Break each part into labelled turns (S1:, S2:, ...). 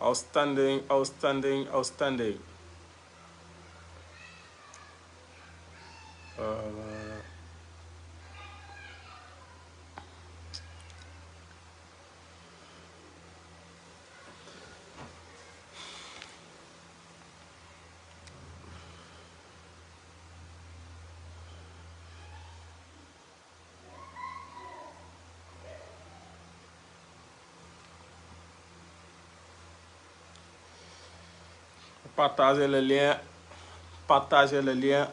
S1: Outstanding, outstanding, outstanding. Partagez le lien. Partagez le lien.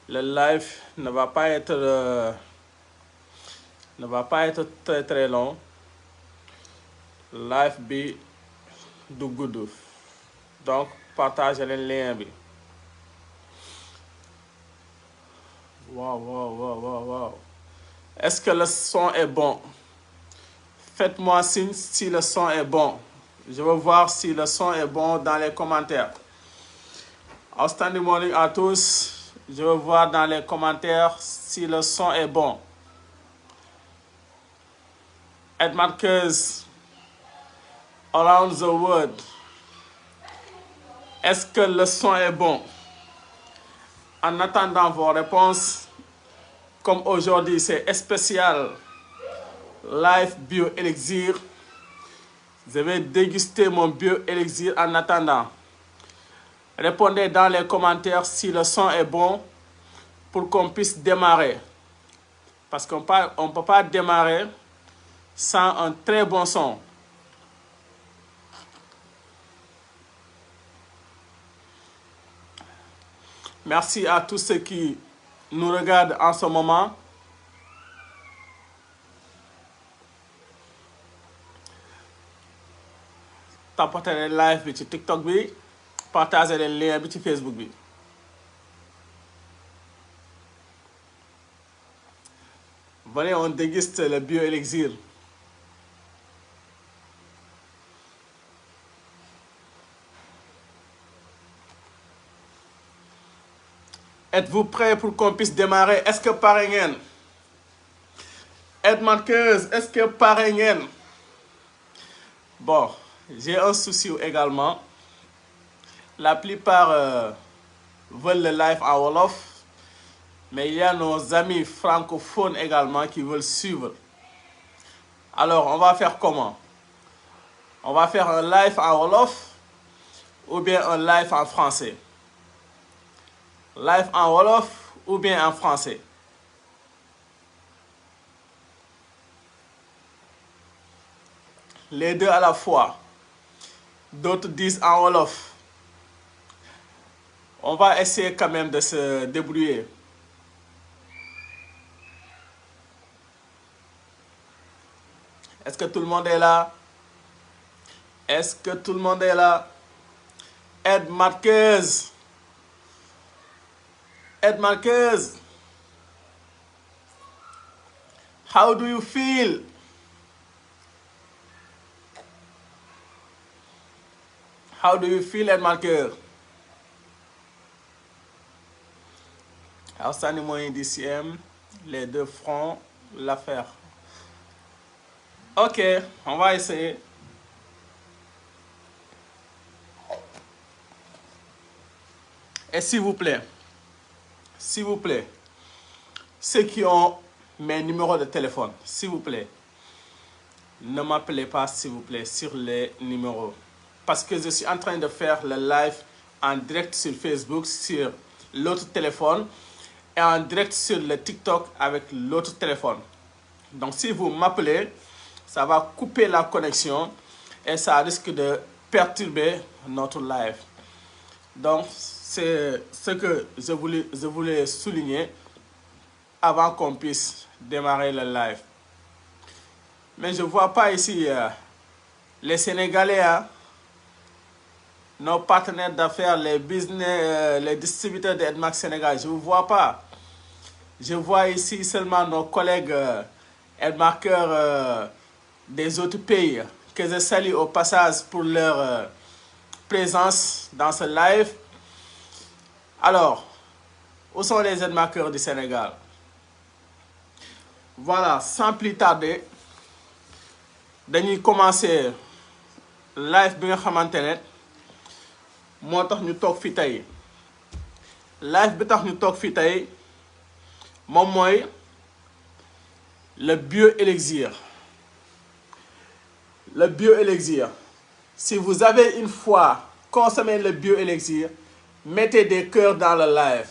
S1: Le live ne va pas être très très long. Live bi du gudd. Donc partagez le lien bi. Wow. Est-ce que le son est bon? Faites-moi signe si le son est bon. Je veux voir si le son est bon dans les commentaires. Outstanding morning à tous. Je veux voir dans les commentaires si le son est bon. Ed Marquez, around the world. Est-ce que le son est bon? En attendant vos réponses, comme aujourd'hui c'est spécial Live Bio-Élixir, je vais déguster mon Bio-Élixir en attendant. Répondez dans les commentaires si le son est bon pour qu'on puisse démarrer. Parce qu'on ne peut pas démarrer sans un très bon son. Merci à tous ceux qui nous regardent en ce moment. Tapotez les live sur TikTok, partagez les liens sur Facebook. Venez, on déguste le Bio-Élixir. Êtes-vous prêts pour qu'on puisse démarrer? Est-ce que pare ngeen? Ed Marquez, est-ce que pare ngeen? Bon, j'ai un souci également. La plupart veulent le live en Wolof, mais il y a nos amis francophones également qui veulent suivre. Alors, on va faire comment? On va faire un live en Wolof ou bien un live en français? Live en Wolof ou bien en français? Les deux à la fois. D'autres disent en Wolof. On va essayer quand même de se débrouiller. Est-ce que tout le monde est là? Est-ce que tout le monde est là? Ed Marquez. Ed Marquez. How do you feel? How do you feel, Ed Marquez? Outstanding Morning DCM, les deux feront l'affaire. Ok, on va essayer. Et s'il vous plaît, ceux qui ont mes numéros de téléphone, s'il vous plaît, ne m'appelez pas, s'il vous plaît, sur les numéros. Parce que je suis en train de faire le live en direct sur Facebook, sur l'autre téléphone, et en direct sur le TikTok avec l'autre téléphone. Donc si vous m'appelez, ça va couper la connexion et ça risque de perturber notre live. Donc c'est ce que je voulais souligner avant qu'on puisse démarrer le live. Mais je ne vois pas ici les Sénégalais, nos partenaires d'affaires, les business, les distributeurs de Edmax Sénégal. Je ne vous vois pas. Je vois ici seulement nos collègues Edmarkers des autres pays que je salue au passage pour leur présence dans ce live. Alors, où sont les Edmarkers du Sénégal? Voilà, sans plus tarder, dañuy commencer live bi nga xamante ne moo tax ñu toog fi tey live bi tax ñu toog fi tey moom mooy le bioélixir. Le bioélixir. Si vous avez une fois consommé le bioélixir, mettez des cœurs dans le live.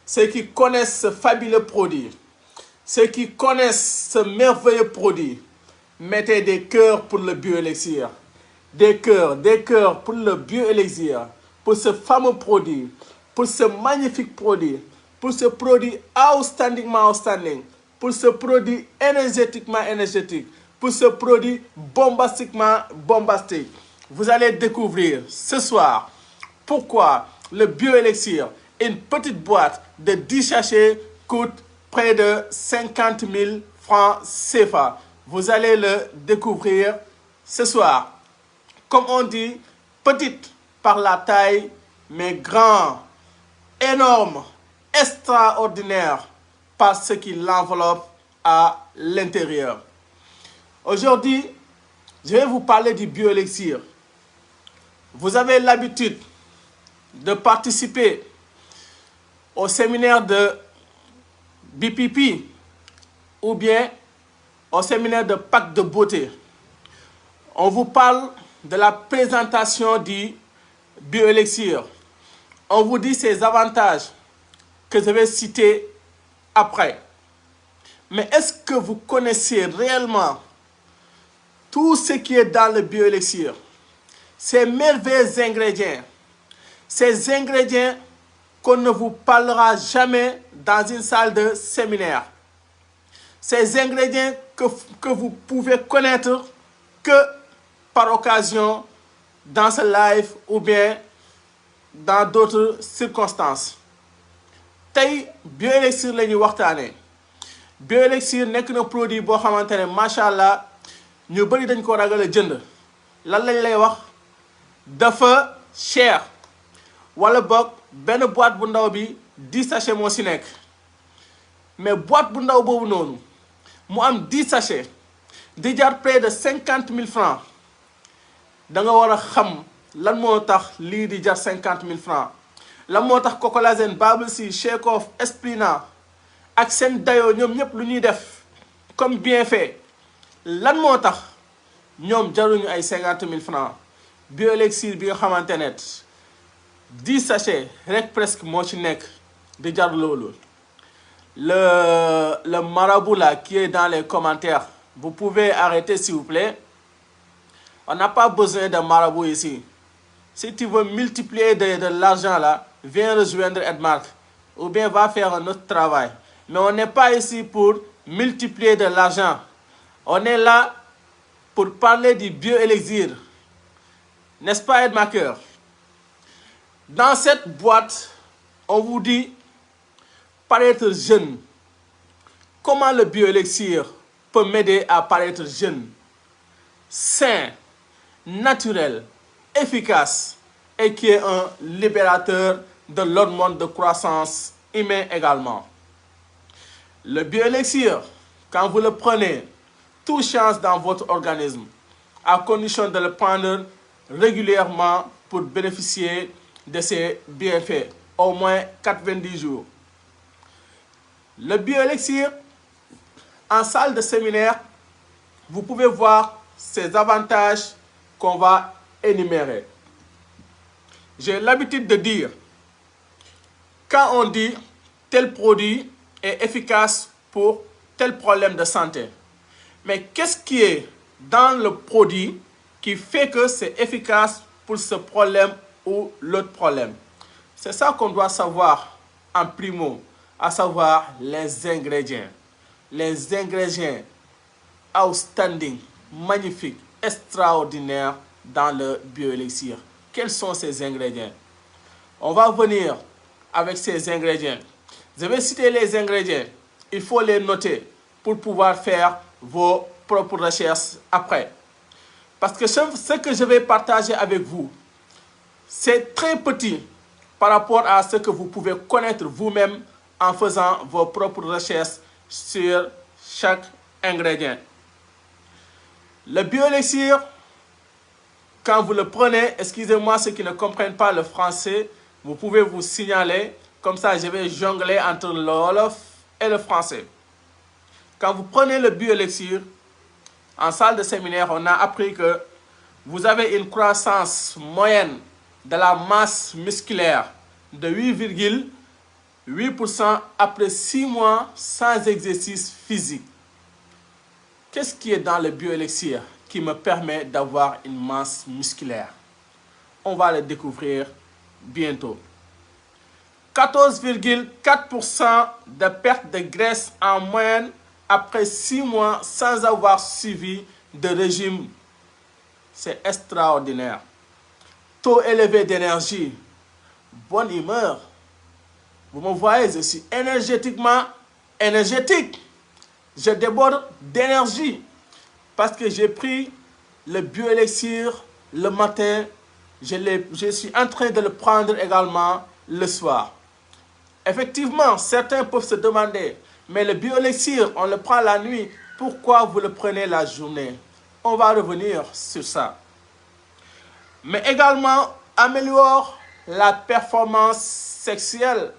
S1: Ceux qui connaissent ce fabuleux produit, ceux qui connaissent ce merveilleux produit, mettez des cœurs pour le bioélixir. Des cœurs pour le bioélixir, pour ce fameux produit, pour ce magnifique produit, pour ce produit outstanding, pour ce produit énergétiquement énergétique, pour ce produit bombastiquement bombastique. Vous allez découvrir ce soir pourquoi le bioélixir, une petite boîte de 10 sachets, coûte près de 50 000 francs CFA. Vous allez le découvrir ce soir. Comme on dit, petite par la taille, mais grand, énorme, extraordinaire par ce qui l'enveloppe à l'intérieur. Aujourd'hui, je vais vous parler du bioélixir. Vous avez l'habitude de participer au séminaire de BPP ou bien au séminaire de Pacte de beauté. On vous parle de la présentation du bioélixir. On vous dit ses avantages que je vais citer après. Mais est-ce que vous connaissez réellement tout ce qui est dans le bioélixir? Ces merveilleux ingrédients. Ces ingrédients qu'on ne vous parlera jamais dans une salle de séminaire. Ces ingrédients que vous pouvez connaître que par occasion dans ce live ou bien dans d'autres circonstances. Tey bioélixir la ñuy waxtaanee. Bioélixir nekk na produit boo xamante ne macha allah ñu bëri dañ ko ragal a jënd. Lan lañ lay wax dafa cher wala boog benn boîte bu ndaw bi 10 sachets moo si nekk. Mais boîte bu ndaw boobu noonu mu am 10 sachets di jar près de 50 000 francs. Da nga war a xam lan moo tax lii di jar 50 000 francs. Lan moo tax Cocolazène, Babel Sea, Shekof, Esplina ak seen dayoo ñoom ñëpp lu ñuy def comme bienfait. Lan moo tax ñoom jaruñu ay 50 000 francs. Bioélixir bi nga xamante ne 10 sachets rek presque moo ci nekk di jar loolu. Le marabout là qui est dans les commentaires, vous pouvez arrêter s'il vous plaît. On n'a pas besoin de marabout ici. Si tu veux multiplier de l'argent là, viens rejoindre Edmark ou bien va faire un autre travail. Mais on n'est pas ici pour multiplier de l'argent. On est là pour parler du bioélixir. N'est-ce pas, Edmarker? Dans cette boîte, on vous dit paraître jeune. Comment le bioélixir peut m'aider à paraître jeune, sain, naturel, efficace et qui est un libérateur de l'hormone de croissance humain également. Le bioélixir, quand vous le prenez, tout change dans votre organisme, à condition de le prendre régulièrement pour bénéficier de ses bienfaits, au moins 90 jours. Le bioélixir, en salle de séminaire, vous pouvez voir ses avantages qu'on va énumérer. J'ai l'habitude de dire, quand on dit tel produit est efficace pour tel problème de santé, mais qu'est-ce qui est dans le produit qui fait que c'est efficace pour ce problème ou l'autre problème? C'est ça qu'on doit savoir en primo, à savoir les ingrédients. Les ingrédients outstanding, magnifiques, extraordinaires dans le bioélixir. Quels sont ces ingrédients? On va venir avec ces ingrédients. Je vais citer les ingrédients. Il faut les noter pour pouvoir faire vos propres recherches après. Parce que ce que je vais partager avec vous, c'est très petit par rapport à ce que vous pouvez connaître vous-même en faisant vos propres recherches sur chaque ingrédient. Le bioélixir Quand vous le prenez, excusez-moi ceux qui ne comprennent pas le français, vous pouvez vous signaler. Comme ça, je vais jongler entre le wolof et le français. Quand vous prenez le bioélixir, en salle de séminaire, on a appris que vous avez une croissance moyenne de la masse musculaire de 8,8% après 6 mois sans exercice physique. Qu'est-ce qui est dans le bioélixir qui me permet d'avoir une masse musculaire? On va le découvrir bientôt. 14,4% de perte de graisse en moyenne après 6 mois sans avoir suivi de régime. C'est extraordinaire. Taux élevé d'énergie, bonne humeur. Vous me voyez, je suis énergétiquement énergétique. Je déborde d'énergie parce que j'ai pris le bioélixir le matin. Je suis en train de le prendre également le soir. Effectivement, certains peuvent se demander, mais le bioélixir, on le prend la nuit. Pourquoi vous le prenez la journée? On va revenir sur ça. Mais également, améliore la performance sexuelle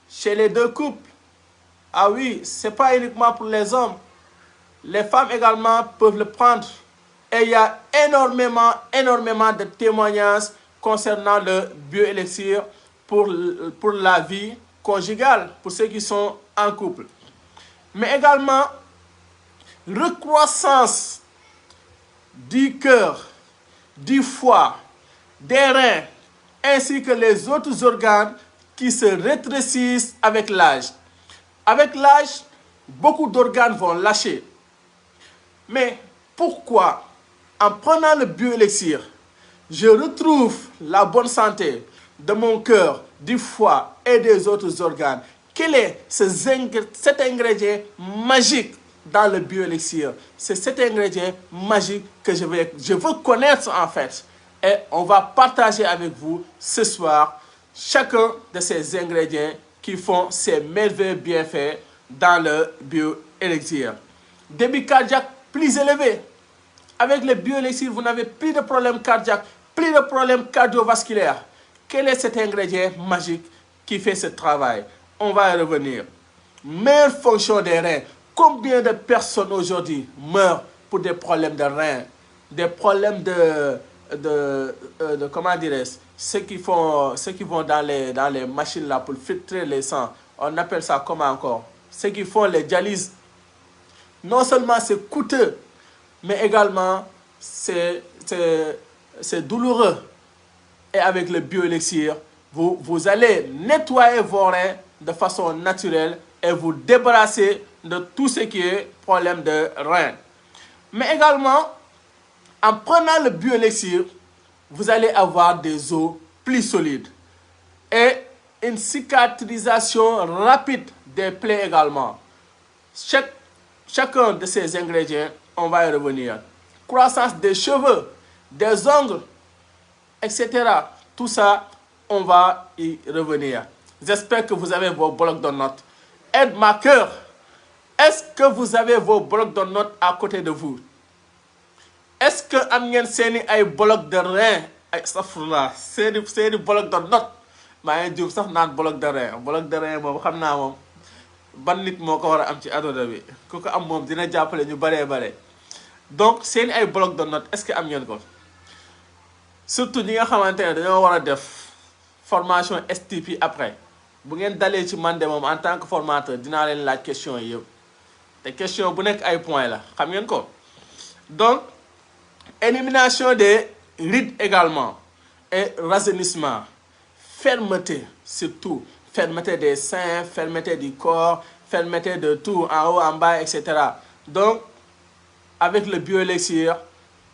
S1: chez les deux couples. Ah oui, ce n'est pas uniquement pour les hommes. Les femmes également peuvent le prendre. Et il y a énormément de témoignages concernant le bioélixir pour la vie conjugale, pour ceux qui sont en couple. Mais également, recroissance du cœur, du foie, des reins, ainsi que les autres organes qui se rétrécissent avec l'âge. Avec l'âge, beaucoup d'organes vont lâcher. Mais pourquoi, en prenant le bioélixir, je retrouve la bonne santé de mon cœur, du foie et des autres organes? Quel est cet ingrédient magique dans le bioélixir? C'est cet ingrédient magique que je veux connaître en fait. Et on va partager avec vous ce soir chacun de ces ingrédients qui font ces merveilleux bienfaits dans le bioélixir. Débit cardiaque plus élevé. Avec le bioélixir, vous n'avez plus de problème cardiaque, plus de problème cardiovasculaire. Quel est cet ingrédient magique qui fait ce travail? On va y revenir. Meilleure fonction des reins. Combien de personnes aujourd'hui meurent pour des problèmes de reins, des problèmes comment dirais-je, ceux qui vont dans les machines là pour filtrer les sangs, on appelle ça comment encore? Ceux qui font les dialyses. Non seulement c'est coûteux, mais également c'est douloureux. Et avec le bioélixir, vous allez nettoyer vos reins de façon naturelle et vous débarrasser de tout ce qui est problème de reins. Mais également, en prenant le bioélixir, vous allez avoir des os plus solides et une cicatrisation rapide des plaies également. Chacun de ces ingrédients, on va y revenir. Croissance des cheveux, des ongles, etc. Tout ça, on va y revenir. J'espère que vous avez vos blocs de notes. Aide-ma-cœur, est-ce que vous avez vos blocs de notes à côté de vous? Est-ce que am ngeen seeni ay bloc de rein ay safrula seeni bloc de notes? maa ngi juum sax naan bloc de rein moom xam naa moom ban nit moo ko war a am ci àdduna bi ku ko am moom dina jàppale ñu bare. Donc seeni ay bloc de notes est-ce que am ngeen ko? Surtout ñi nga xamante ne dañoo war a def formation STP après. Bu ngeen dalee ci man de moom en tant que formateur dinaa leen laaj question yi yëpp te question bu nekk ay points la xam ngeen ko. Donc élimination des rides également et rajeunissement, fermeté surtout, fermeté des seins, fermeté du corps, fermeté de tout en haut, en bas, etc. Donc avec le bioélixir,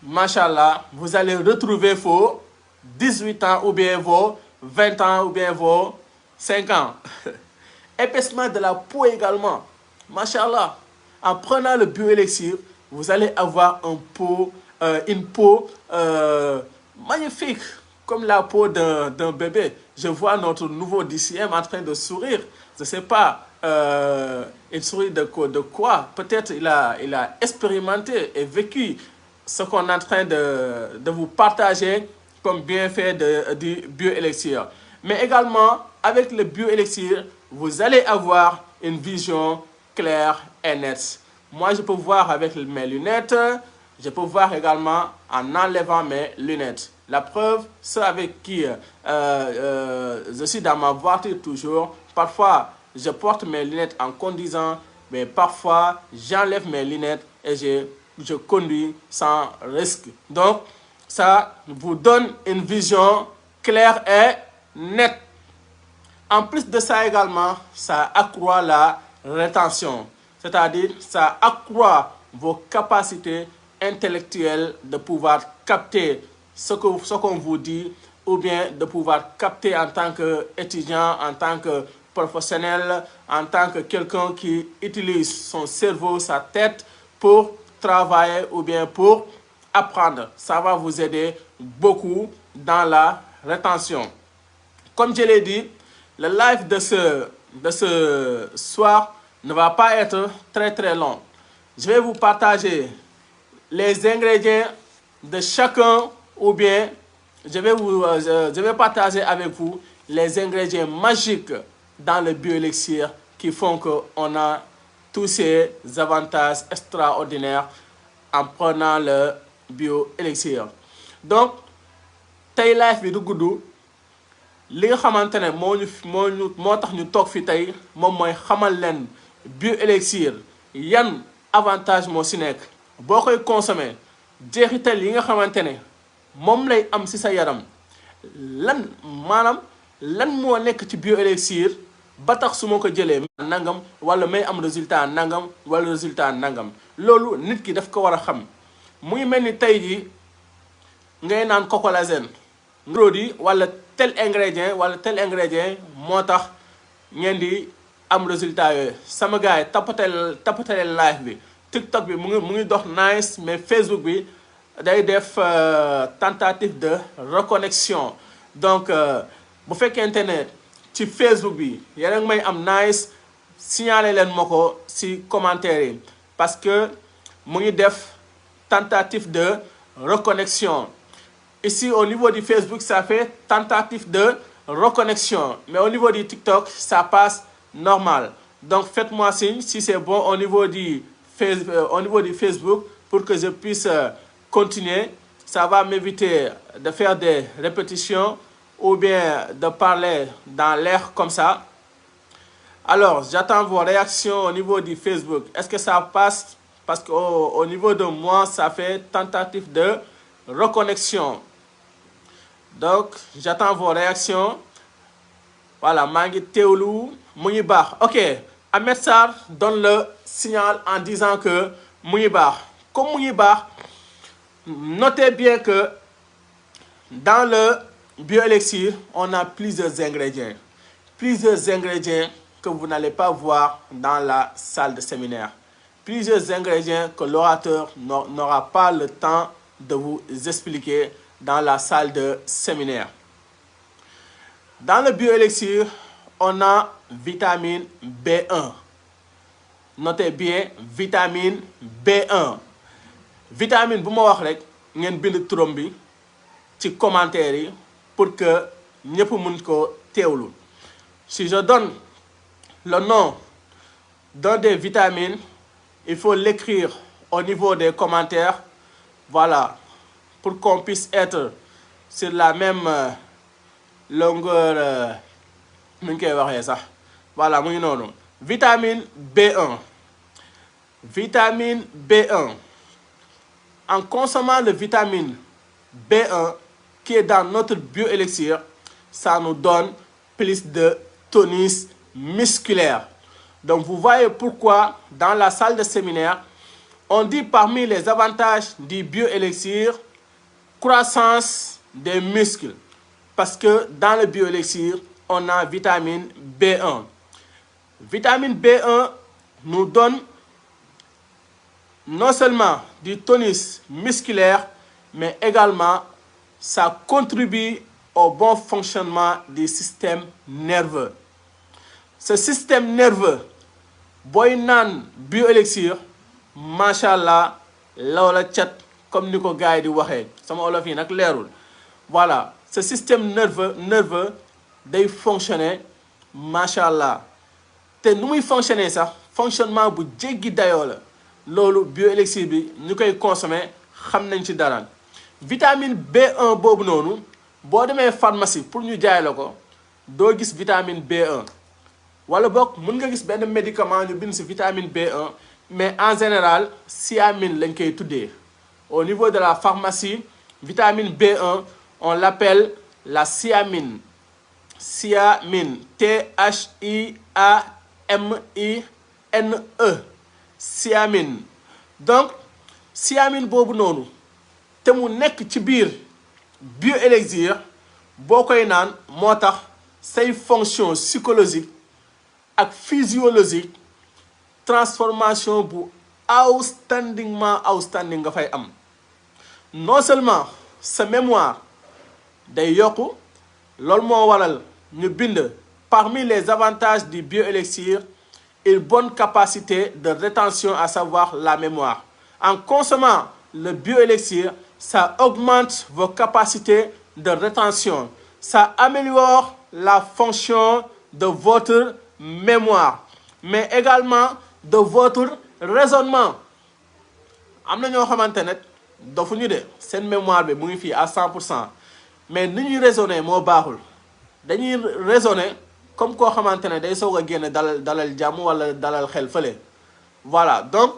S1: machallah, vous allez retrouver vos 18 ans ou bien vos 20 ans ou bien vos 5 ans. Épaissement de la peau également, machallah. En prenant le bioélixir, vous allez avoir une peau magnifique, comme la peau d'un bébé. Je vois notre nouveau DCM en train de sourire. Je ne sais pas, il sourit de quoi? Peut-être il a expérimenté et vécu ce qu'on est en train de vous partager comme bienfait du bioélixir. Mais également, avec le bioélixir, vous allez avoir une vision claire et nette. Moi, je peux voir avec mes lunettes, je peux voir également en enlevant mes lunettes. La preuve, c'est avec qui je suis dans ma voiture toujours. Parfois, je porte mes lunettes en conduisant, mais parfois, j'enlève mes lunettes et je conduis sans risque. Donc, ça vous donne une vision claire et nette. En plus de ça également, ça accroît la rétention. C'est-à-dire, ça accroît vos capacités intellectuelles de pouvoir capter ce qu'on vous dit, ou bien de pouvoir capter en tant qu'étudiant, en tant que professionnel, en tant que quelqu'un qui utilise son cerveau, sa tête pour travailler ou bien pour apprendre. Ça va vous aider beaucoup dans la rétention. Comme je l'ai dit, le live de ce soir ne va pas être très long. Je vais vous partager les ingrédients de chacun, ou bien je vais partager avec vous les ingrédients magiques dans le bioélixir qui font qu'on a tous ces avantages extraordinaires en prenant le bioélixir. Donc, tey live bi du gudd. Li nga xamante ne moo tax ñu toog fi tey moom mooy xamal leen bioélixir yan avantage moo si nekk boo koy consommer jeexital yi nga xamante ne moom lay am si sa yaram maanaam lan moo nekk ci bioélixir ba tax su ma ko jëlee nangam wala may am résultat nangam wala résultat nangam loolu nit ki daf ko war a xam. mu ngi mel ni tey jii ngay naan cocolagène produit wala tel ingrédient moo tax ngeen di am résultat yooyu. Sama gars yi tapotel live bi TikTok bi mu ngi dox nice, mais Facebook bi day def tentative de reconnexion. Donc bu fekkente ne ci Facebook bi yéen a ngi may am nice, signaler leen ma ko si commentaire yi parce que mu ngi def tentative de reconnexion. Ici, au niveau du Facebook, ça fait tentative de reconnexion. Mais au niveau du TikTok, ça passe normal. Donc, faites-moi signe si c'est bon au niveau du Facebook pour que je puisse continuer. Ça va m'éviter de faire des répétitions ou bien de parler dans l'air comme ça. Alors, j'attends vos réactions au niveau du Facebook. Est-ce que ça passe? Parce qu'au niveau de moi, ça fait tentative de reconnexion. Donc, j'attends vos réactions. Voilà, Mangi Teoulou, Mounibar. Ok, Ahmed Sarr donne le signal en disant que Mounibar. Comme Mounibar, notez bien que dans le bioélixir, on a plusieurs ingrédients. Plusieurs ingrédients que vous n'allez pas voir dans la salle de séminaire. Plusieurs ingrédients que l'orateur n'aura pas le temps de vous expliquer dans la salle de séminaire. Dans le bioélixir, on a vitamine B1. Notez bien, vitamine B1. Vitamine, bu ma wax rek ngeen bind turam bi ci commentaire yi pour que ñëpp mën ko teewlu. Si je donne le nom d'un des vitamines, il faut l'écrire au niveau des commentaires. Voilà, pour qu'on puisse être sur la même longueur. Voilà, vitamine B1. Vitamine B1. En consommant le vitamine B1 qui est dans notre bioélixir, ça nous donne plus de tonus musculaire. Donc vous voyez pourquoi dans la salle de séminaire, on dit parmi les avantages du bioélixir, croissance des muscles. Parce que dans le bioélixir, on a vitamine B1. Vitamine B1 nous donne non seulement du tonus musculaire, mais également ça contribue au bon fonctionnement du système nerveux. Ce système nerveux, boy nan bioélixir, machallah, lawla chat comme ni ko gars yi di waxee sama olof yi nag leerul. Voilà, ce système nerveux day fonctionner macha allah te nu muy fonctionner sax fonctionnement bu jéggi dayoo la loolu bioélixir bi ñu koy consommer xam nañ ci dara. vitamine B1 boobu noonu boo demee pharmacie pour ñu jaay la ko doo gis vitamine B1 wala boog mën nga gis benn médicament ñu bind ci vitamine B1 mais en général thiamine lañ koy tuddee. Au niveau de la pharmacie vitamine B1 on l'appelle la thiamine. Thiamine, Thiamine, thiamine. Donc thiamine boobu noonu te mu nekk ci biir bioélixir boo koy naan moo tax say fonction psychologique ak physiologique transformation bu outstanding nga fay am. Non seulement sa mémoire day yokku loolu moo waral ñu bind parmi les avantages du bioélixir une bonne capacité de rétention, à savoir la mémoire. En consommant le bioélixir, ça augmente vos capacités de rétention, ça améliore la fonction de votre mémoire, mais également de votre raisonnement. am na ñoo xamante ne dofuñu de seen mémoire bi mu ngi fii à 100%, mais ni ñuy raisonner moo baaxul. dañuy raisonner comme koo xamante ne day soog a génn dalal jàmm wala dalal xel fële. Voilà, donc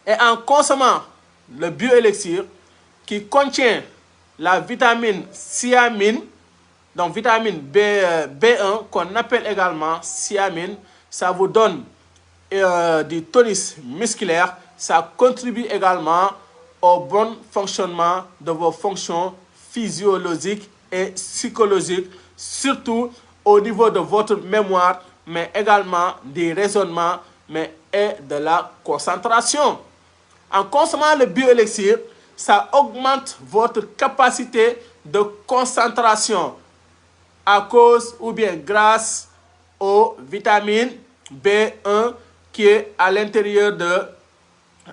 S1: et en consommant le bioélixir qui contient la vitamine thiamine, donc vitamine B1 qu'on appelle également thiamine, ça vous donne du tonus musculaire, ça contribue également au bon fonctionnement de vos fonctions physiologiques et psychologiques, surtout au niveau de votre mémoire, mais également du raisonnement, mais et de la concentration. En consommant le bioélixir, ça augmente votre capacité de concentration à cause ou bien grâce aux vitamines B1 qui est à l'intérieur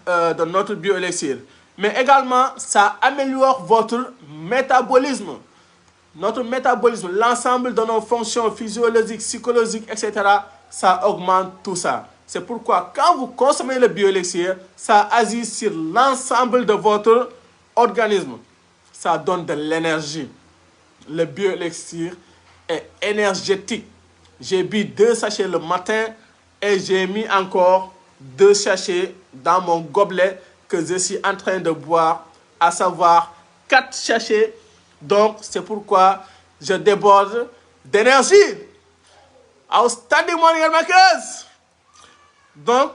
S1: de notre bioélixir. Mais également, ça améliore votre métabolisme. Notre métabolisme, l'ensemble de nos fonctions physiologiques, psychologiques, etc., ça augmente tout ça. C'est pourquoi quand vous consommez le bioélixir, ça agit sur l'ensemble de votre organisme. Ça donne de l'énergie. Le bioélixir est énergétique. J'ai bu 2 sachets le matin et j'ai mis encore 2 sachets dans mon gobelet que je suis en train de boire, à savoir 4 sachets. Donc, c'est pourquoi je déborde d'énergie. Outstanding morning makers. Donc,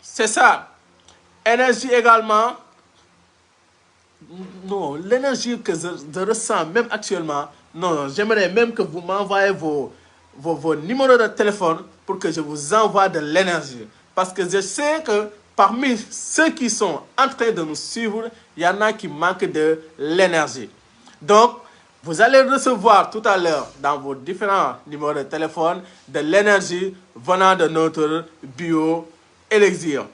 S1: c'est ça. Énergie également. Non, l'énergie que je ressens même actuellement, non, j'aimerais même que vous m'envoyez vos numéros de téléphone pour que je vous envoie de l'énergie. Parce que je sais que parmi ceux qui sont en train de nous suivre, il y en a qui manquent de l'énergie. Donc, vous allez recevoir tout à l'heure dans vos différents numéros de téléphone de l'énergie venant de notre bioélixir.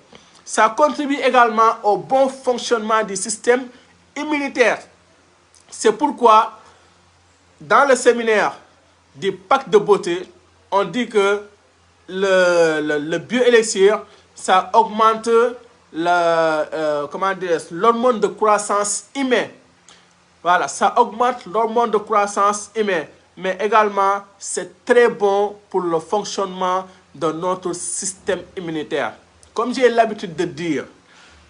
S1: Ça contribue également au bon fonctionnement du système immunitaire. C'est pourquoi, dans le séminaire du pacte de beauté, on dit que le bioélixir, ça augmente l'hormone de croissance humaine. Voilà, ça augmente l'hormone de croissance humaine, mais également c'est très bon pour le fonctionnement de notre système immunitaire. Comme j'ai l'habitude de dire,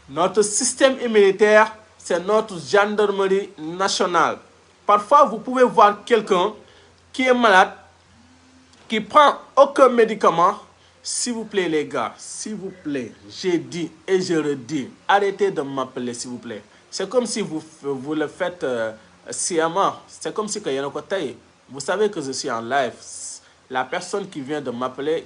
S1: notre système immunitaire, c'est notre gendarmerie nationale. Parfois, vous pouvez voir quelqu'un qui est malade, qui prend aucun médicament. S'il vous plaît, les gars, s'il vous plaît, j'ai dit et je redis, arrêtez de m'appeler, s'il vous plaît. C'est comme si vous le faites sciemment. C'est comme si vous savez que je suis en live. La personne qui vient de m'appeler,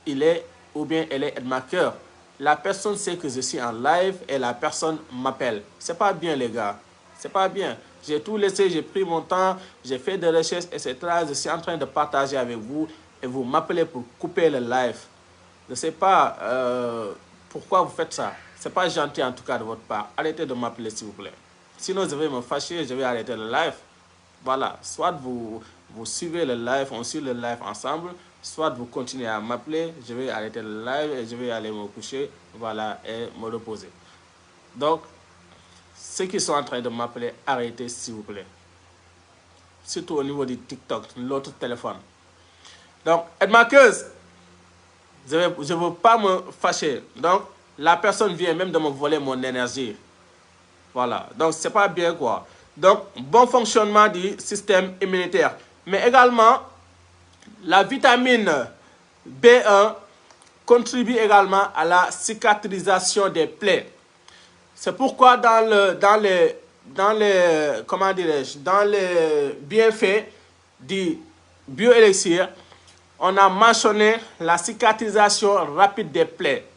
S1: il est ou bien elle est ma cœur. La personne sait que je suis en live et la personne m'appelle. C'est pas bien, les gars. C'est pas bien. J'ai tout laissé, j'ai pris mon temps, j'ai fait des recherches, etc. Je suis en train de partager avec vous et vous m'appelez pour couper le live. Je ne sais pas pourquoi vous faites ça. C'est pas gentil en tout cas de votre part. Arrêtez de m'appeler s'il vous plaît. Sinon, je vais me fâcher, je vais arrêter le live. Voilà, soit vous suivez le live, on suit le live ensemble, soit vous continuez à m'appeler, je vais arrêter le live et je vais aller me coucher, voilà, et me reposer. Donc, ceux qui sont en train de m'appeler, arrêtez s'il vous plaît. Surtout au niveau du TikTok, l'autre téléphone. Donc, Edmarqueuse, je ne veux pas me fâcher. Donc, la personne vient même de me voler mon énergie. Voilà, donc c'est pas bien quoi. Donc, bon fonctionnement du système immunitaire. Mais également, la vitamine B1 contribue également à la cicatrisation des plaies. C'est pourquoi dans les bienfaits du bioélixir, on a mentionné la cicatrisation rapide des plaies.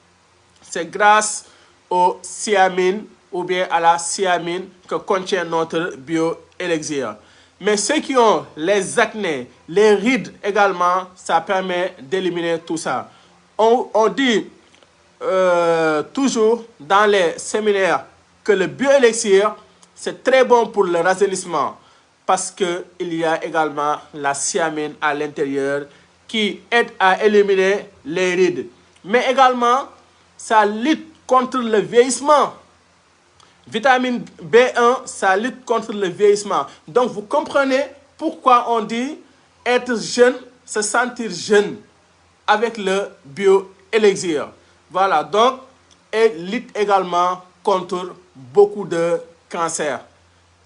S1: C'est grâce au thiamine ou bien à la thiamine que contient notre bioélixir. Mais ceux qui ont les acnés, les rides également, ça permet d'éliminer tout ça. On dit toujours dans les séminaires que le bioélixir, c'est très bon pour le rajeunissement parce qu'il y a également la thiamine à l'intérieur qui aide à éliminer les rides. Mais également, ça lutte contre le vieillissement. Vitamine B1, ça lutte contre le vieillissement. Donc, vous comprenez pourquoi on dit être jeune, se sentir jeune avec le bioélixir. Voilà, donc, et lutte également contre beaucoup de cancers,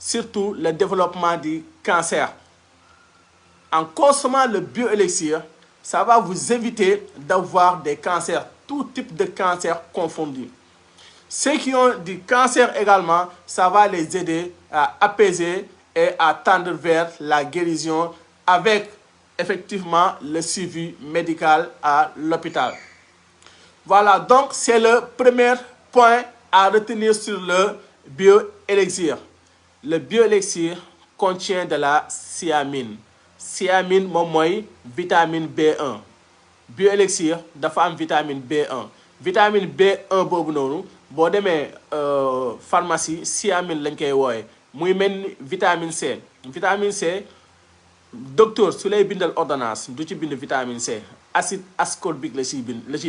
S1: surtout le développement du cancer. En consommant le bioélixir, ça va vous éviter d'avoir des cancers, tout type de cancer confondu. Ceux qui ont du cancer également, ça va les aider à apaiser et à tendre vers la guérison avec effectivement le suivi médical à l'hôpital. Voilà, donc c'est le premier point à retenir sur le bioélixir. Le bioélixir contient de la thiamine. Thiamine moom mooy vitamine B1. Bioélixir dafa am vitamine B1. Vitamine B1 boobu noonu boo demee pharmacie thiamine lañ koy wooye muy mel ni vitamine C. Vitamine C docteur su lay bindal ordonnance du ci bind vitamine C, acide ascorbique la ciy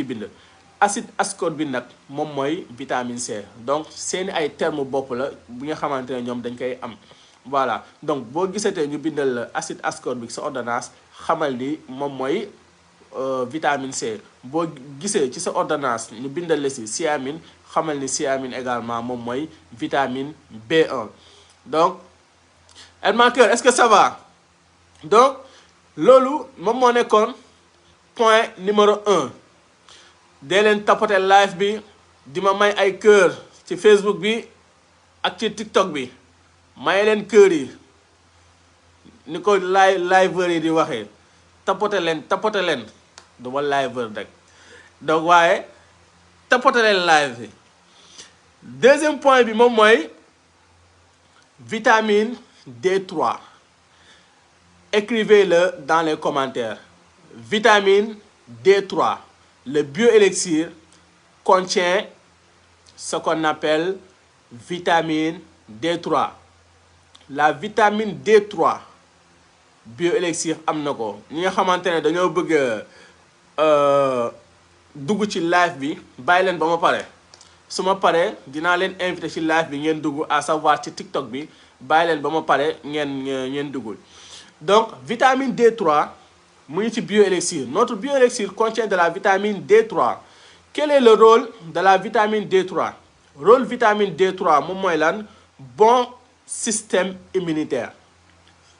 S1: bind. Acide ascorbique nag moom mooy vitamine C. Donc seeni ay terme bopp la bi nga xamante ne ñoom dañ koy am. Voilà, donc boo gisatee ñu bindal acide ascorbique sa ordonnance xamal ni moom mooy vitamine C. boo gisee ci sa ordonnance ñu bindal la si thiamine xamal ni thiamine également moom mooy vitamine B1. Donc Edmarqueur, est-ce que ça va? Donc loolu moom moo nekkoon point numéro 1. dee leen tapoter live bi di ma may ay cœur ci Facebook bi ak ci TikTok bi may leen cœur yi ni ko liveur yi di waxee tapoter leen du ma liveur rek donc waaye tapoter leen live bi. Deuxième point bi moom mooy vitamine D3. Écrivez-le dans les commentaires. Vitamine D3. Le bioélixir contient ce qu'on appelle vitamine D3. La vitamine D3 bioélixir am na ko. ñi nga xamante ne dañoo bëgg dugg ci live bi bàyyi leen ba ma pare. su ma paree dinaa leen invité ci live bi ngeen dugg, à savoir ci TikTok bi bàyyi leen ba ma pare ngeen duggul. Donc vitamine D3 mu ngi ci bioélixir. Notre bioélixir contient de la vitamine D3. Quel est le rôle de la vitamine D3? Rôle vitamine D3 moom mooy lan? Bon système immunitaire.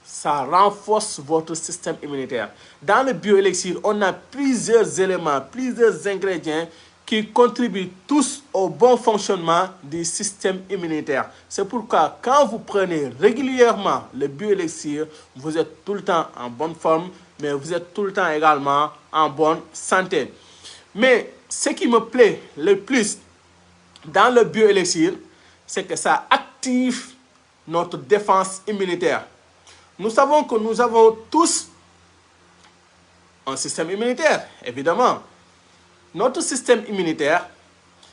S1: Ça renforce votre système immunitaire. Dans le bioélixir, on a plusieurs éléments, plusieurs ingrédients qui contribuent tous au bon fonctionnement du système immunitaire. C'est pourquoi quand vous prenez régulièrement le bioélixir, vous êtes tout le temps en bonne forme, mais vous êtes tout le temps également en bonne santé. Mais ce qui me plaît le plus dans le bioélixir, c'est que ça active notre défense immunitaire. Nous savons que nous avons tous un système immunitaire, évidemment. Notre système immunitaire,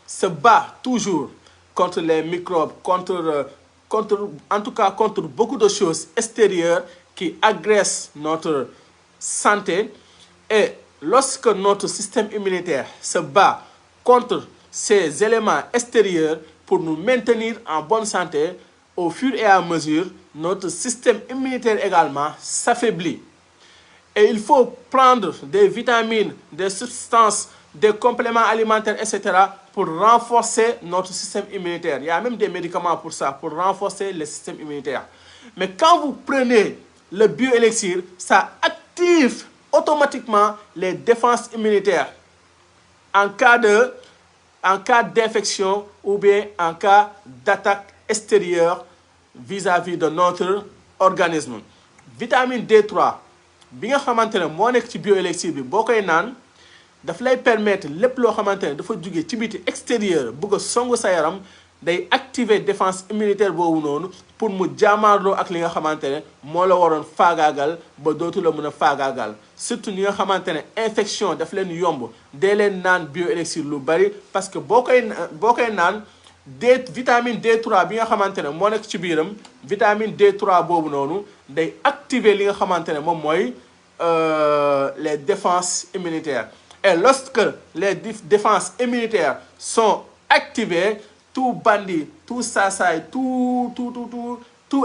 S1: se bat toujours contre les microbes, en tout cas contre beaucoup de choses extérieures qui agressent notre santé. Et lorsque notre système immunitaire se bat contre ces éléments extérieurs pour nous maintenir en bonne santé, au fur et à mesure, notre système immunitaire également s'affaiblit. Et il faut prendre des vitamines, des substances, des compléments alimentaires, etc. pour renforcer notre système immunitaire. Il y a même des médicaments pour ça, pour renforcer le système immunitaire. Mais quand vous prenez le bioélixir, ça active automatiquement les défenses immunitaires en cas d'infection ou bien en cas d'attaque extérieure vis-à-vis de notre organisme. Vitamine D3 bi nga xamante ne moo nekk ci bioélixir bi boo koy naan daf lay permettre lépp loo xamante ne dafa jóge ci biti extérieur bëgg a songu sa yaram day activer défense immunitaire boobu noonu pour mu jaamaarloo ak li nga xamante ne moo la waroon faagaagal ba dootu la mën a faagaagal surtout ñi nga xamante ne infection daf leen yomb dee leen naan bioélixir lu bari parce que boo koy naan vitamine D3 bi nga xamante ne moo nekk ci biiram vitamine D3 boobu noonu day activer li nga xamante ne moom mooy les défenses immunitaires. Et lorsque les défenses immunitaires sont activées, tout bandit, tout sassaï, tout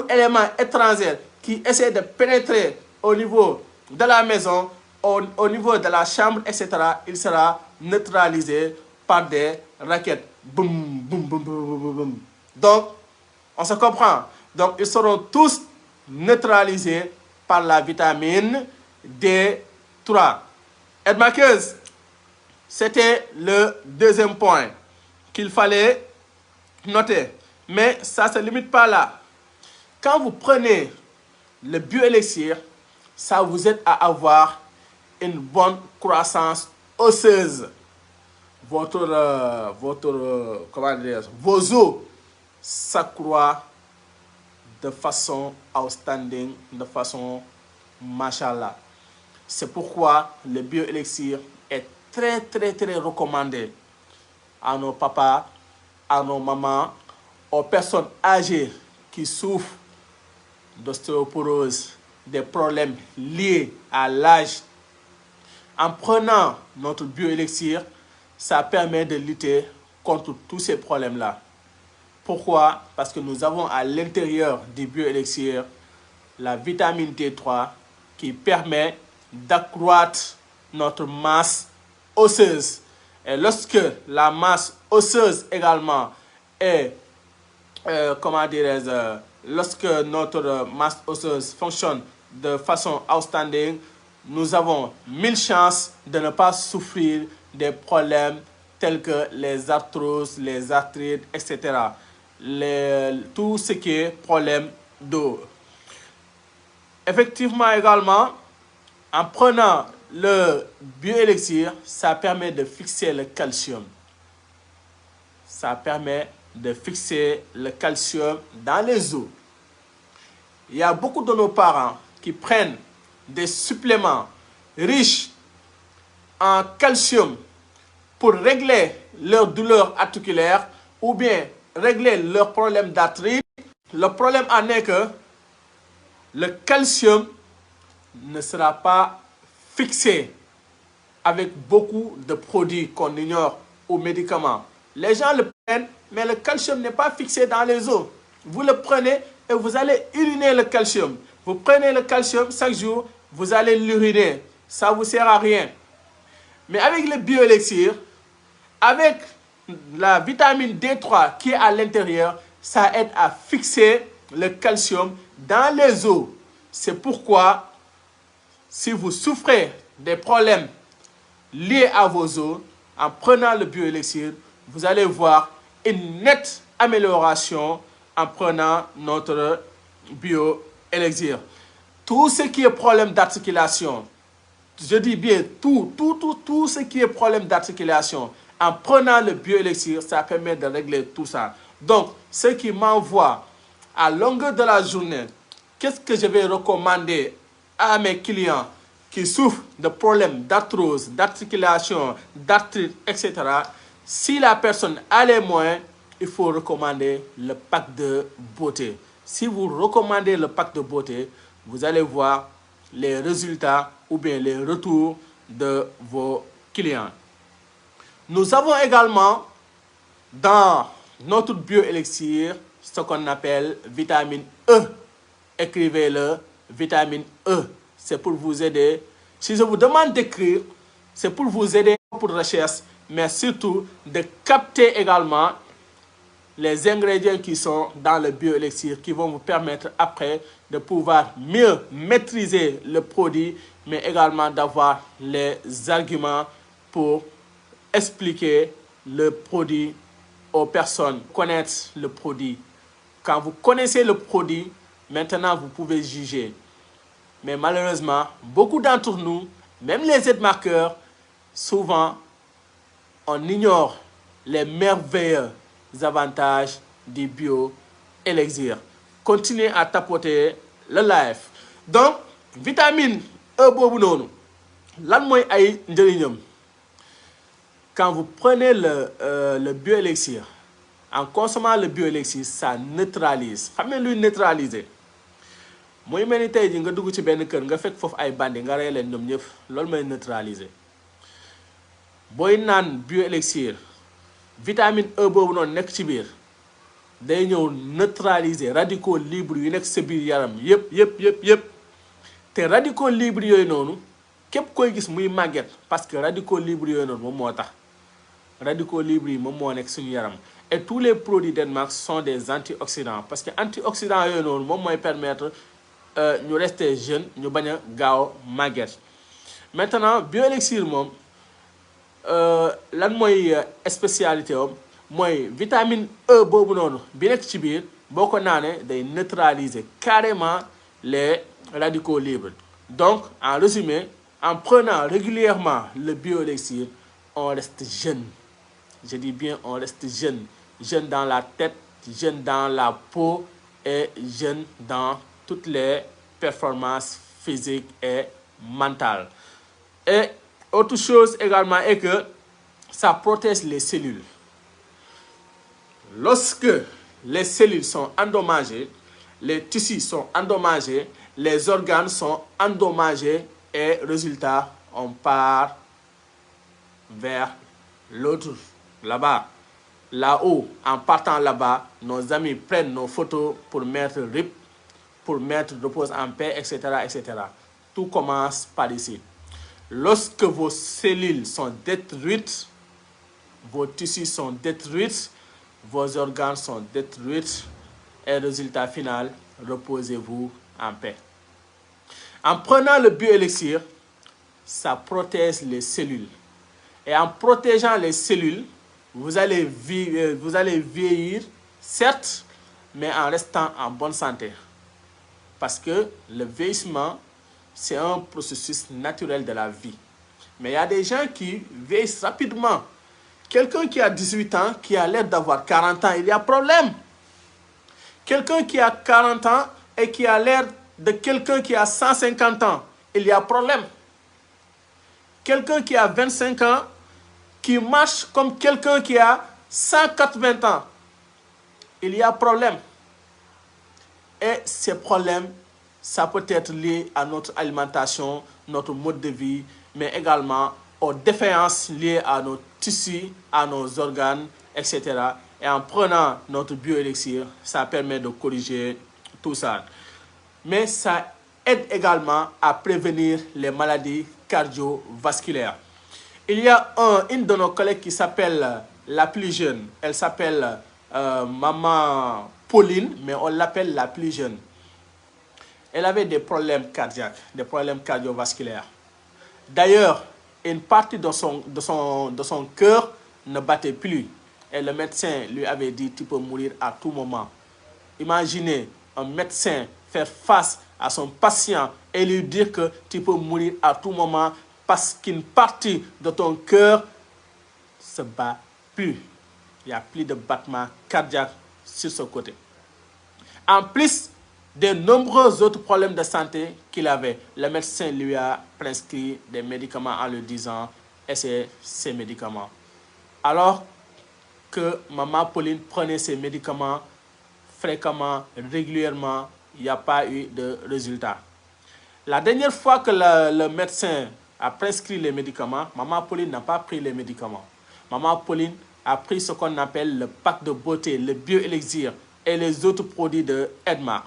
S1: élément étranger qui essaie de pénétrer au niveau de la maison, au niveau de la chambre, etc., il sera neutralisé par des raquettes. Boum, boum, boum, boum, boum, boum. Donc, on se comprend. Donc, ils seront tous neutralisés par la vitamine D3. Ed Marquez, c'était le deuxième point qu'il fallait noter. Mais ça ne se limite pas là. Quand vous prenez le bioélixir, ça vous aide à avoir une bonne croissance osseuse. Vos os s'accroissent de façon outstanding, de façon machallah. C'est pourquoi le bioélixir est très recommandé à nos papas, à nos mamans, aux personnes âgées qui souffrent d'ostéoporose, des problèmes liés à l'âge. En prenant notre bioélixir, ça permet de lutter contre tous ces problèmes-là. Pourquoi? Parce que nous avons à l'intérieur du bioélixir la vitamine D3 qui permet d'accroître notre masse osseuse. Et lorsque la masse osseuse également est, lorsque notre masse osseuse fonctionne de façon outstanding, nous avons 1000 chances de ne pas souffrir des problèmes tels que les arthroses, les arthrites, etc. Tout ce qui est problème d'eau. Effectivement également, en prenant le bioélixir, ça permet de fixer le calcium. Ça permet de fixer le calcium dans les os. Il y a beaucoup de nos parents qui prennent des suppléments riches en calcium pour régler leur douleur articulaire ou bien régler leur problème d'arthrite. Le problème en est que le calcium ne sera pas fixé avec beaucoup de produits qu'on ignore ou médicaments. Les gens le prennent, mais le calcium n'est pas fixé dans les os. Vous le prenez et vous allez uriner le calcium. Vous prenez le calcium chaque jour, vous allez l'uriner. Ça ne vous sert à rien. Mais avec le bioélixir, avec la vitamine D3 qui est à l'intérieur, ça aide à fixer le calcium dans les os. C'est pourquoi, si vous souffrez des problèmes liés à vos os, en prenant le bioélixir, vous allez voir une nette amélioration en prenant notre bioélixir. Tout ce qui est problème d'articulation, je dis bien tout ce qui est problème d'articulation, en prenant le bioélixir, ça permet de régler tout ça. Donc, ceux qui m'envoient à longueur de la journée, qu'est-ce que je vais recommander à mes clients qui souffrent de problèmes d'arthrose, d'articulation, d'arthrite, etc. Si la personne a les moyens, il faut recommander le pack de beauté. Si vous recommandez le pack de beauté, vous allez voir les résultats ou bien les retours de vos clients. Nous avons également dans notre bioélixir ce qu'on appelle vitamine E. Écrivez-le, vitamine E. C'est pour vous aider. Si je vous demande d'écrire, c'est pour vous aider pour recherche, mais surtout de capter également les ingrédients qui sont dans le bioélixir qui vont vous permettre après de pouvoir mieux maîtriser le produit, mais également d'avoir les arguments pour expliquer le produit aux personnes, connaître le produit. Quand vous connaissez le produit, maintenant vous pouvez juger. Mais malheureusement, beaucoup d'entre nous, même les aide-marqueurs, souvent, on ignore les merveilleux avantages du bioélixir. Continuez à tapoter le live. Donc, vitamine E boobu noonu lan mooy ay njëriñam. Quand vous prenez le bioélixir, en consommant le bioélixir, ça neutralise. Xam ngeen luy neutraliser? Mooy mel ni tey ji nga dugg ci benn kër nga fekk foofu ay bandi nga rey leen ñoom ñëpp loolu mooy neutraliser. Booy naan bioélixir, vitamine E boobu noonu nekk ci biir day ñëw neutraliser radicaux libres yu nekk sa biir yaram yëpp. Te radicaux libres yooyu noonu képp koy gis muy màgget parce que radicaux libres yooyu noonu moom moo tax. Radicaux libres yi moom moo nekk suñu yaram. Et tous les produits Denmark sont des antioxydants parce que antioxydants yooyu noonu moom mooy permettre ñu rester jeune, ñu bañ a gaaw màgget. Maintenant bioélixir moom lan mooy spécialité am mooy vitamine E boobu noonu bi nekk ci biir boo ko naanee day neutraliser carrément les radicaux libres. Donc en résumé, en prenant régulièrement le bioélixir, on reste jeune. Je dis bien on reste jeune. Jeune dans la tête, jeune dans la peau et jeune dans toutes les performances physiques et mentales. Et autre chose également est que ça protège les cellules. Lorsque les cellules sont endommagées, les tissus sont endommagés, les organes sont endommagés et résultat, on part vers l'autre, là-bas. Là-haut, en partant là-bas, nos amis prennent nos photos pour mettre RIP, pour mettre repose en paix, etc., etc. Tout commence par ici. Lorsque vos cellules sont détruites, vos tissus sont détruits, vos organes sont détruits, et résultat final, reposez-vous en paix. En prenant le bioélixir, ça protège les cellules. Et en protégeant les cellules, vous allez vieillir, certes, mais en restant en bonne santé. Parce que le vieillissement, c'est un processus naturel de la vie. Mais il y a des gens qui vieillissent rapidement. Quelqu'un qui a 18 ans, qui a l'air d'avoir 40 ans, il y a problème. Quelqu'un qui a 40 ans et qui a l'air de quelqu'un qui a 150 ans, il y a problème. Quelqu'un qui a 25 ans, qui marche comme quelqu'un qui a 180 ans, il y a problème. Et ces problèmes, ça peut être lié à notre alimentation, notre mode de vie, mais également aux défaillances liées à nos tissus, à nos organes, etc. Et en prenant notre bioélixir, ça permet de corriger tout ça. Mais ça aide également à prévenir les maladies cardiovasculaires. Il y a une de nos collègues qui s'appelle la plus jeune. Elle s'appelle Maman Pauline, mais on l'appelle la plus jeune. Elle avait des problèmes cardiaques, des problèmes cardiovasculaires. D'ailleurs, une partie de son cœur ne battait plus. Et le médecin lui avait dit, tu peux mourir à tout moment. Imaginez un médecin faire face à son patient et lui dire que tu peux mourir à tout moment parce qu'une partie de ton cœur se bat plus. Il n'y a plus de battement cardiaque sur ce côté. En plus de nombreux autres problèmes de santé qu'il avait, le médecin lui a prescrit des médicaments en lui disant « essaie ces médicaments ». Alors, que maman Pauline prenait ses médicaments fréquemment, régulièrement, il n'y a pas eu de résultat. La dernière fois que le médecin a prescrit les médicaments, maman Pauline n'a pas pris les médicaments. Maman Pauline a pris ce qu'on appelle le pack de beauté, le bioélixir et les autres produits de Edmark.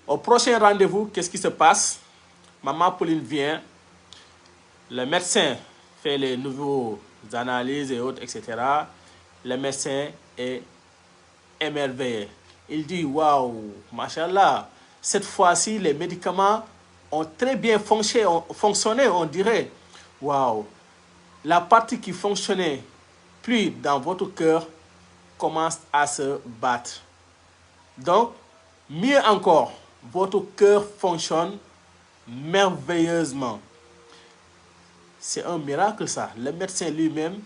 S1: Au prochain rendez-vous, qu'est-ce qui se passe? Maman Pauline vient, le médecin fait les nouvelles analyses et autres, etc. Le médecin est émerveillé. Il dit, waouh, machallah, cette fois-ci, les médicaments ont très bien fonctionné, on dirait. Waouh, la partie qui fonctionnait plus dans votre cœur commence à se battre. Donc, mieux encore, votre cœur fonctionne merveilleusement. C'est un miracle ça. Le médecin lui-même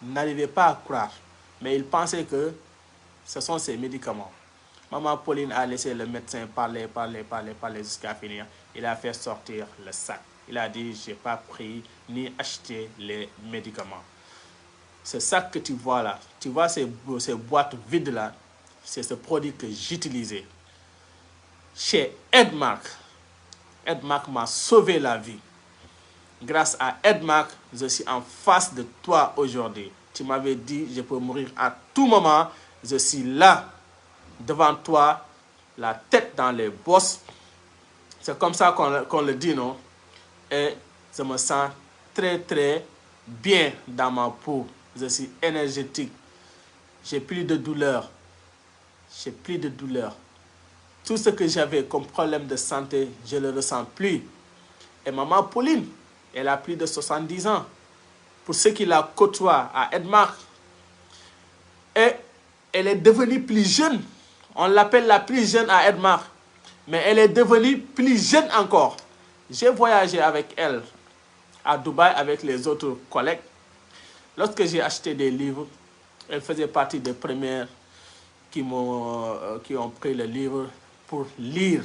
S1: n'arrivait pas à croire, mais il pensait que ce sont ses médicaments. Maman Pauline a laissé le médecin parler jusqu'à finir. Il a fait sortir le sac. Il a dit, je n'ai pas pris ni acheté les médicaments. Ce sac que tu vois là, tu vois ces boîtes vides là, c'est ce produit que j'utilisais. Chez Edmark. Edmark m'a sauvé la vie. Grâce à Edmark, je suis en face de toi aujourd'hui. Tu m'avais dit, je peux mourir à tout moment. Je suis là, devant toi, la tête dans les bosses. C'est comme ça qu'on le dit, non? Et je me sens très, très bien dans ma peau. Je suis énergétique. J'ai plus de douleur. J'ai plus de douleur. Tout ce que j'avais comme problème de santé, je ne le ressens plus. Et maman Pauline, elle a plus de 70 ans. Pour ceux qui la côtoient à Edmark. Et elle est devenue plus jeune. On l'appelle la plus jeune à Edmark. Mais elle est devenue plus jeune encore. J'ai voyagé avec elle à Dubaï avec les autres collègues. Lorsque j'ai acheté des livres, elle faisait partie des premières qui ont pris le livre pour lire.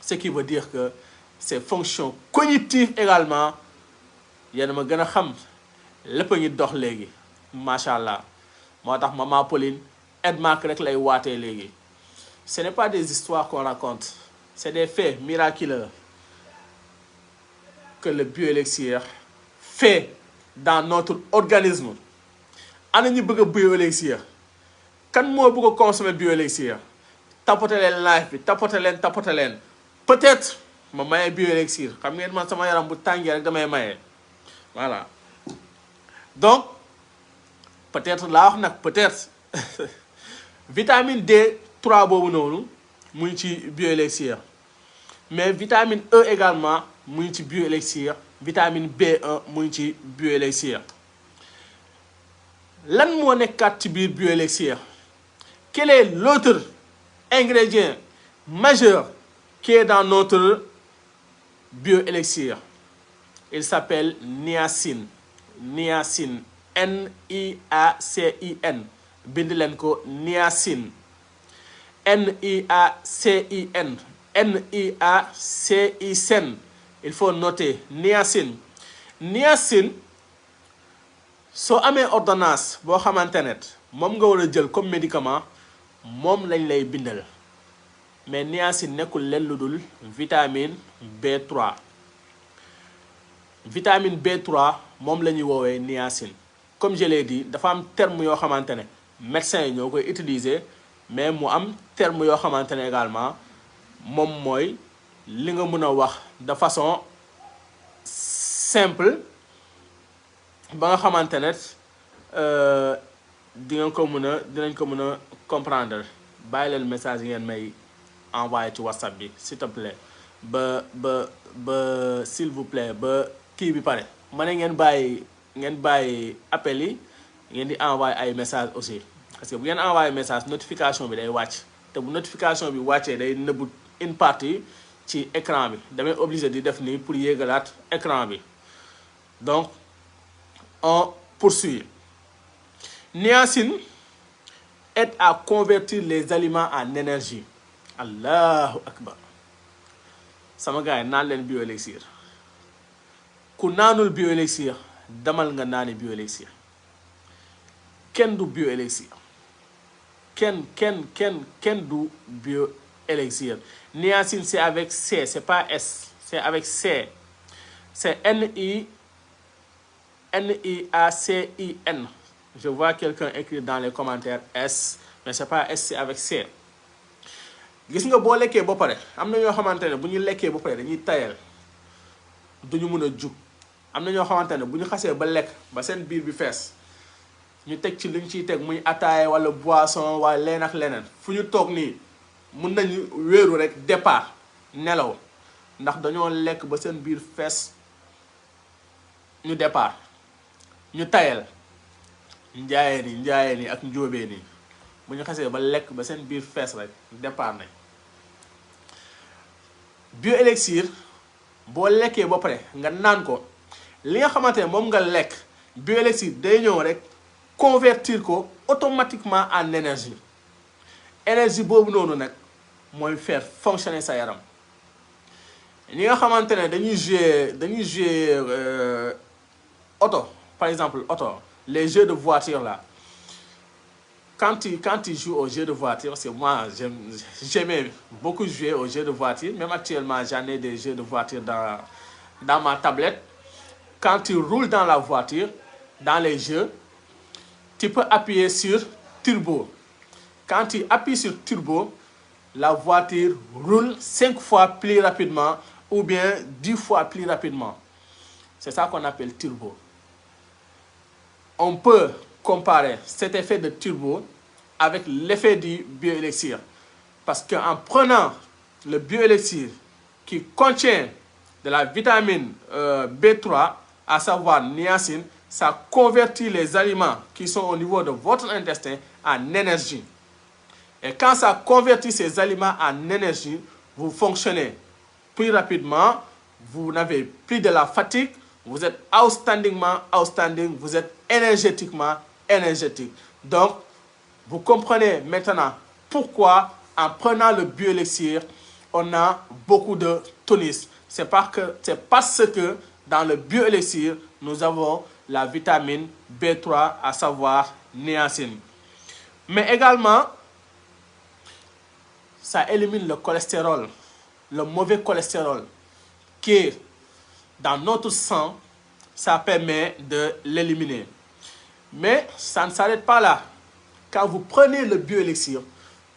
S1: Ce qui veut dire que ses fonctions cognitives également, yéen ma gën a xam lépp a ngi dox léegi macha allah moo tax maman Pauline Edmark rek lay waatee léegi. Ce n'est pas des histoires qu'on raconte, c'est des faits miraculeux que le bioélixir fait dans notre organisme. Ana ñu bëgg a bioélixir, kan moo bëgg a consommer bioélixir? Tapoter leen live bi, tapoter leen. Peut-être ma maye bioélixir. Xam ngeen man sama yaram bu tàngee rek damay maye. Voilà. Donc, peut-être laa wax nag, peut-être. Vitamine D3 boobu noonu mu ngi ci bioélixir. Mais vitamine E également mu ngi ci bioélixir. Vitamine B1 mu ngi ci bioélixir. Lan moo nekkaat ci biir bioélixir? Quel est l'autre ingrédient majeur qui est dans notre bioélixir? Il s'appelle niacine. Niacine. N-I-A-C-I-N. Bind leen ko niacine. N-I-A-C-I-N. N-I-A-C-I-N. Il faut noter niacine. Niacine, soo amee ordonnance boo xamante ne moom nga war a jël comme médicament, moom lañ lay bindal. Mais niacine nekkul leen lu dul vitamine B3. Vitamine B3 moom la ñuy woowee niacine. Comme je l'ai dit, dafa am terme yoo xamante ne médecins yi ñoo koy utiliser, mais mu am terme yoo xamante ne également moom mooy li nga mën a wax de façon simple ba nga xamante ne dinañ ko mën a comprendre. Bàyyi leen message yi ngeen may envoyé ci WhatsApp bi s'il te plaît ba s'il vous plaît ba kii bi pare ma ne ngeen bàyyi appel yi ngeen di envoyé ay message aussi, parce que bu ngeen envoyé message notification bi day wàcc te bu notification bi wàccee day nëbbu une partie ci écran bi. Damay obligé di def nii pour yéegalaat écran bi. Donc on poursuit. Niacine aide à convertir les aliments en énergie. Allahu akbar. Sama gars yi naan leen bioélixir. Ku naanul bioélixir damal nga naani bioélixir. kenn du bioélixir kenn du bioélixir. Niacine c'est avec C, c'est pas S, c'est avec C. C'est Niacin. Je vois quelqu'un écrire dans les commentaires S, mais c'est pas S, c'est avec C. Gis nga boo lekkee ba pare am na ñoo xamante ne bu ñu lekkee ba pare dañuy tayal duñu mën a jug. am na ñoo xamante ne bu ñu xasee ba lekk ba seen biir bi fees ñu teg ci luñ ciy teg muy ataaya wala boisson wala leen ak leneen fu ñu toog nii mun nañu wéeru rek départ nelaw ndax dañoo lekk ba seen biir fees ñu départ ñu tayal njaayeen yi ak njóobeen yi bu ñu xasee ba lekk ba seen biir fees rek départ nañ. bioélixir boo lekkee ba pare nga naan ko li nga xamante ne moom nga lekk bioélixir day ñëw rek convertir ko automatiquement en énergie. Énergie boobu noonu nag mooy faire fonctionner sa yaram. ñi nga xamante ne dañuy jouer auto, par exemple auto, les jeux de voiture là. Quand tu joues aux jeux de voiture, c'est moi, j'aimais beaucoup jouer aux jeux de voiture. Même actuellement, j'en ai des jeux de voiture dans ma tablette. Quand tu roules dans la voiture, dans les jeux, tu peux appuyer sur turbo. Quand tu appuies sur turbo, la voiture roule 5 fois plus rapidement ou bien 10 fois plus rapidement. C'est ça qu'on appelle turbo. On peut comparer cet effet de turbo avec l'effet du bioélixir. Parce qu'en prenant le bioélixir qui contient de la vitamine B3, à savoir niacine, ça convertit les aliments qui sont au niveau de votre intestin en énergie. Et quand ça convertit ces aliments en énergie, vous fonctionnez plus rapidement, vous n'avez plus de la fatigue, vous êtes outstanding, vous êtes énergétiquement énergétique. Donc, vous comprenez maintenant pourquoi en prenant le bioélixir, on a beaucoup de tonus. C'est parce que dans le bioélixir, nous avons la vitamine B3, à savoir niacine. Mais également, ça élimine le cholestérol, le mauvais cholestérol qui est dans notre sang. Ça permet de l'éliminer. Mais ça ne s'arrête pas là. Quand vous prenez le bioélixir,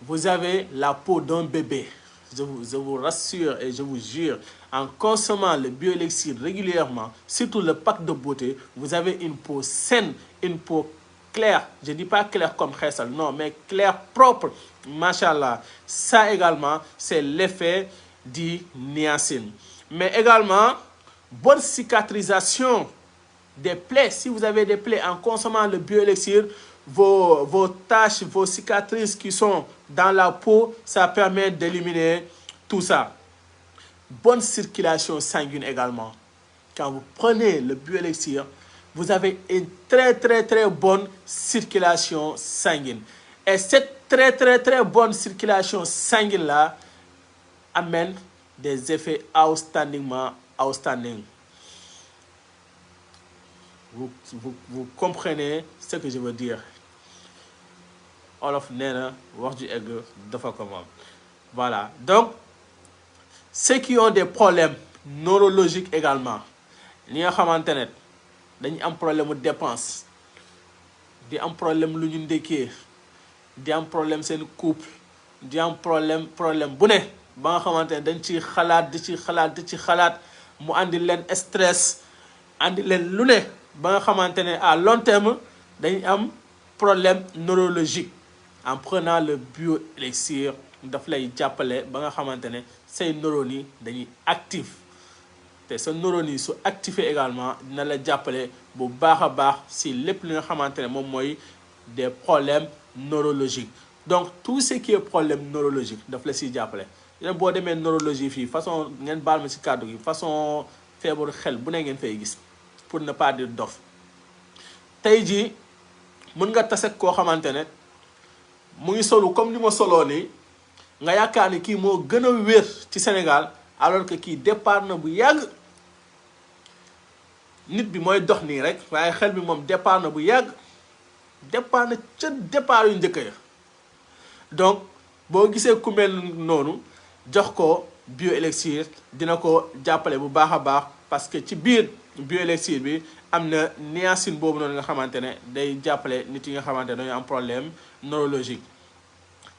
S1: vous avez la peau d'un bébé. Je vous rassure et je vous jure, en consommant le bioélixir régulièrement, surtout le pack de beauté, vous avez une peau saine, une peau claire. Je ne dis pas claire comme Khessal, non, mais claire, propre. Machallah. Ça également, c'est l'effet du niacine. Mais également, bonne cicatrisation des plaies. Si vous avez des plaies en consommant le bioélixir, vos taches, vos cicatrices qui sont dans la peau, ça permet d'éliminer tout ça. Bonne circulation sanguine également. Quand vous prenez le bioélixir, vous avez une très bonne circulation sanguine. Et cette très bonne circulation sanguine là amène des effets outstanding. Vous comprenez ce que je veux dire. Olof Nena, wax ju egg dafa ko mom. Voilà. Donc, ceux qui ont des problèmes neurologiques également, ñi nga xamantene dañu am problème de dépense, di am problème lu ñu ndéké, di am problème seen couple, di am problème bu ne ba nga xamantene dañ ci xalaat di ci xalaat mu andi leen stress, andi leen lu ne ba nga xamantene à long terme dañ am problème neurologique. En prenant le bioélixir, daf lay jàppale ba nga xamantene say neurones yi dañuy actif te sa neurones yi su activé également dina la jàppale bu baax si lépp li nga xamantene moom mooy des problèmes neurologiques. Donc tout ce qui est problème neurologique daf la siy jàppale. Yéen boo demee neurologie fii façon ngeen baal ma si kàddu gi façon feebaru xel bu ne ngeen fay gis pour ne pas dire dof. Tey jii mën nga tase koo xamantene mu ngi solo comme ni ma soloo nii nga yaakaar ni kii moo gën a wér ci Sénégal alors que kii départ na bu yàgg. Nit bi mooy dox nii rek waaye xel bi moom départ na bu yàgg. départ na ca départ yu njëkk ya. Donc boo gisee ku mel noonu jox ko bioélixir dina ko jàppale bu baax a baax parce que ci biir bioélixir bi am na niacine boobu noonu nga xamante ne day jàppale nit yi nga xamante ne dañu am problème neurologique.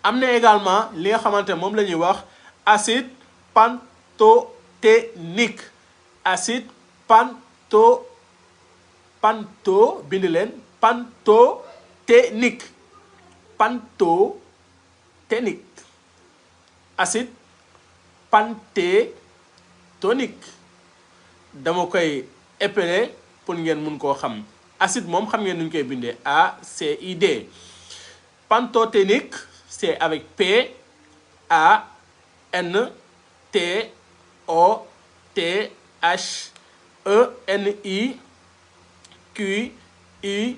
S1: am na également li nga xamante ne moom la ñuy wax acide pantothénique. Acide bind leen pantothénique. Acide panthétonique. dama koy épeler pour ngeen mun koo xam. acide moom xam ngeen nu ñu koy bindee ACID. Pantothénique c'est avec PANTOTHENIQUIE.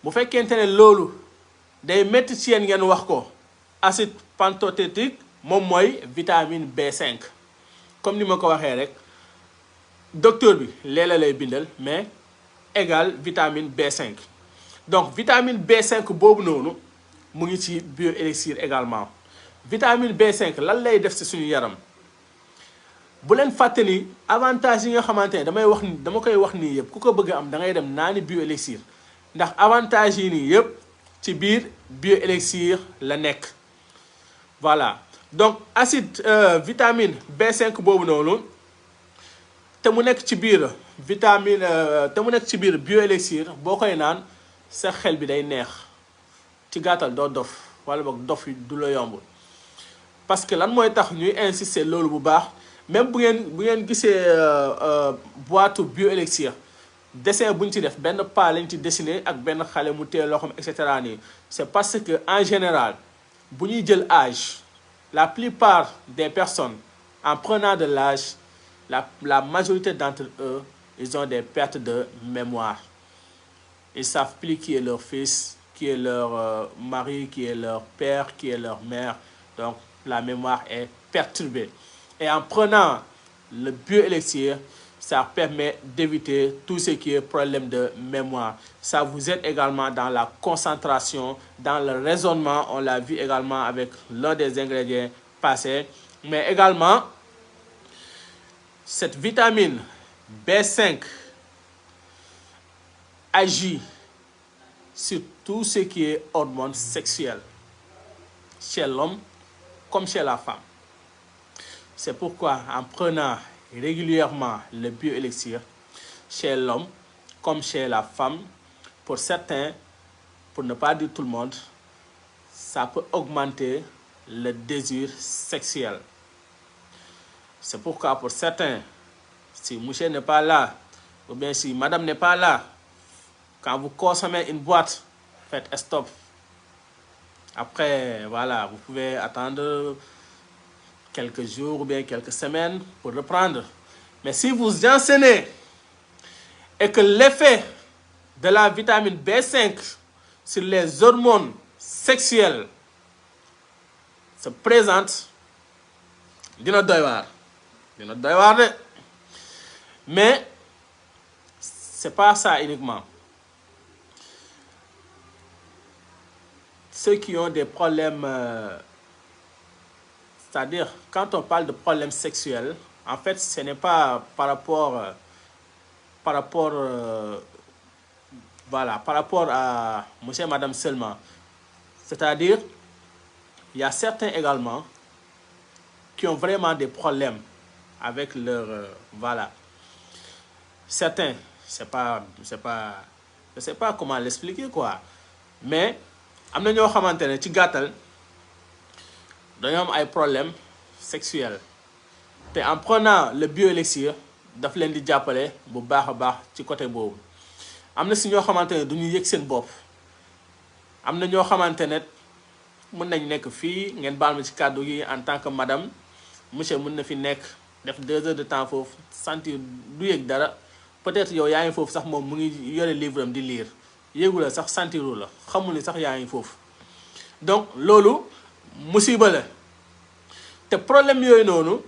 S1: bu fekkente ne loolu day métti ci yéen ngeen wax ko. acide pantothénique moom mooy vitamine B5 comme ni ma ko waxee rek docteur bi léeg-la lay bindal mais égal vitamine B5. donc vitamine B5 boobu noonu mu ngi ci bioélixir également. vitamine B5 lan lay def ci suñu yaram bu leen fàtte ni avantage yi nga xamante ne dama koy wax nii yëpp ku ko bëgg a am da ngay dem naani bioélixir ndax avantage yi nii yëpp ci biir bioélixir la nekk. voilà donc acide vitamine B5 boobu noonu te mu nekk ci biir bioélixir boo koy naan sa xel bi day neex ci gàttal doo dof wala boog dof yi du la yomb. parce que lan mooy tax ñuy insister loolu bu baax même bu ngeen gisee boîte bioélixir dessin bu ñu ci def benn pas lañ ci dessiné ak benn xale mu téye loxoom et cetera nii c'est parce que en général bu ñuy jël âge la plupart des personnes en prenant de l'âge la majorité d'entre eux ils ont des pertes de mémoire. Ils savent plus qui est leur fils, qui est leur mari, qui est leur père, qui est leur mère. Donc la mémoire est perturbée. Et en prenant le bioélixir, ça permet d'éviter tout ce qui est problème de mémoire. Ça vous aide également dans la concentration, dans le raisonnement. On l'a vu également avec l'un des ingrédients passés. Mais également, cette vitamine B5 agit sur tout ce qui est hormones sexuelles, chez l'homme comme chez la femme. C'est pourquoi en prenant régulièrement le bioélixir, chez l'homme comme chez la femme, pour certains, pour ne pas dire tout le monde, ça peut augmenter le désir sexuel. C'est pourquoi pour certains, si monsieur n'est pas là, ou bien si madame n'est pas là, quand vous consommez une boîte, faites stop. Après, voilà, vous pouvez attendre quelques jours ou bien quelques semaines pour reprendre. Mais si vous enseignez et que l'effet de la vitamine B5 sur les hormones sexuelles se présente, dina doy waar de. Mais c'est pas ça uniquement. Ceux qui ont des problèmes, c'est-à-dire quand on parle de problèmes sexuels, en fait ce n'est pas par rapport à monsieur et madame seulement. C'est-à-dire il y a certains également qui ont vraiment des problèmes avec leur voilà. Certains, je sais pas comment l'expliquer quoi. Mais am na ñoo xamante ne ci gàttal dañoo am ay problèmes sexuels te en prenant le bioélixir daf leen di jàppale bu baax a baax ci côté boobu. am na si ñoo xamante ne du ñu yëg seen bopp. am na ñoo xamante ne mën nañ nekk fii ngeen baal ma ci kàddu gi en tant que madame monsieur mën na fi nekk def 2 heures de temps foofu sentir du yëg dara peut-être yow yaa ngi foofu sax moom mu ngi yore livre am di lire yéegu la sax sentiru la xamul ni sax yaa ngi foofu. donc loolu musiba la te problème yooyu noonu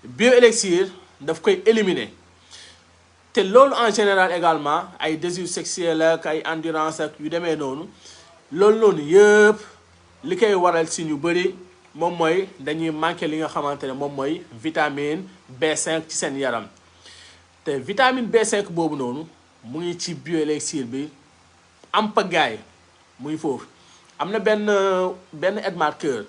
S1: bioélixir daf koy éliminer te loolu en général également ay désir sexuel ak ay endurance ak yu demee noonu loolu noonu yëpp li koy waral si ñu bëri moom mooy dañuy manqué li nga xamante ne moom mooy vitamine B5 ci seen yaram te vitamine B5 boobu noonu mu ngi ci bioélixir bi am pagaay muy foofu am na benn aide marqueur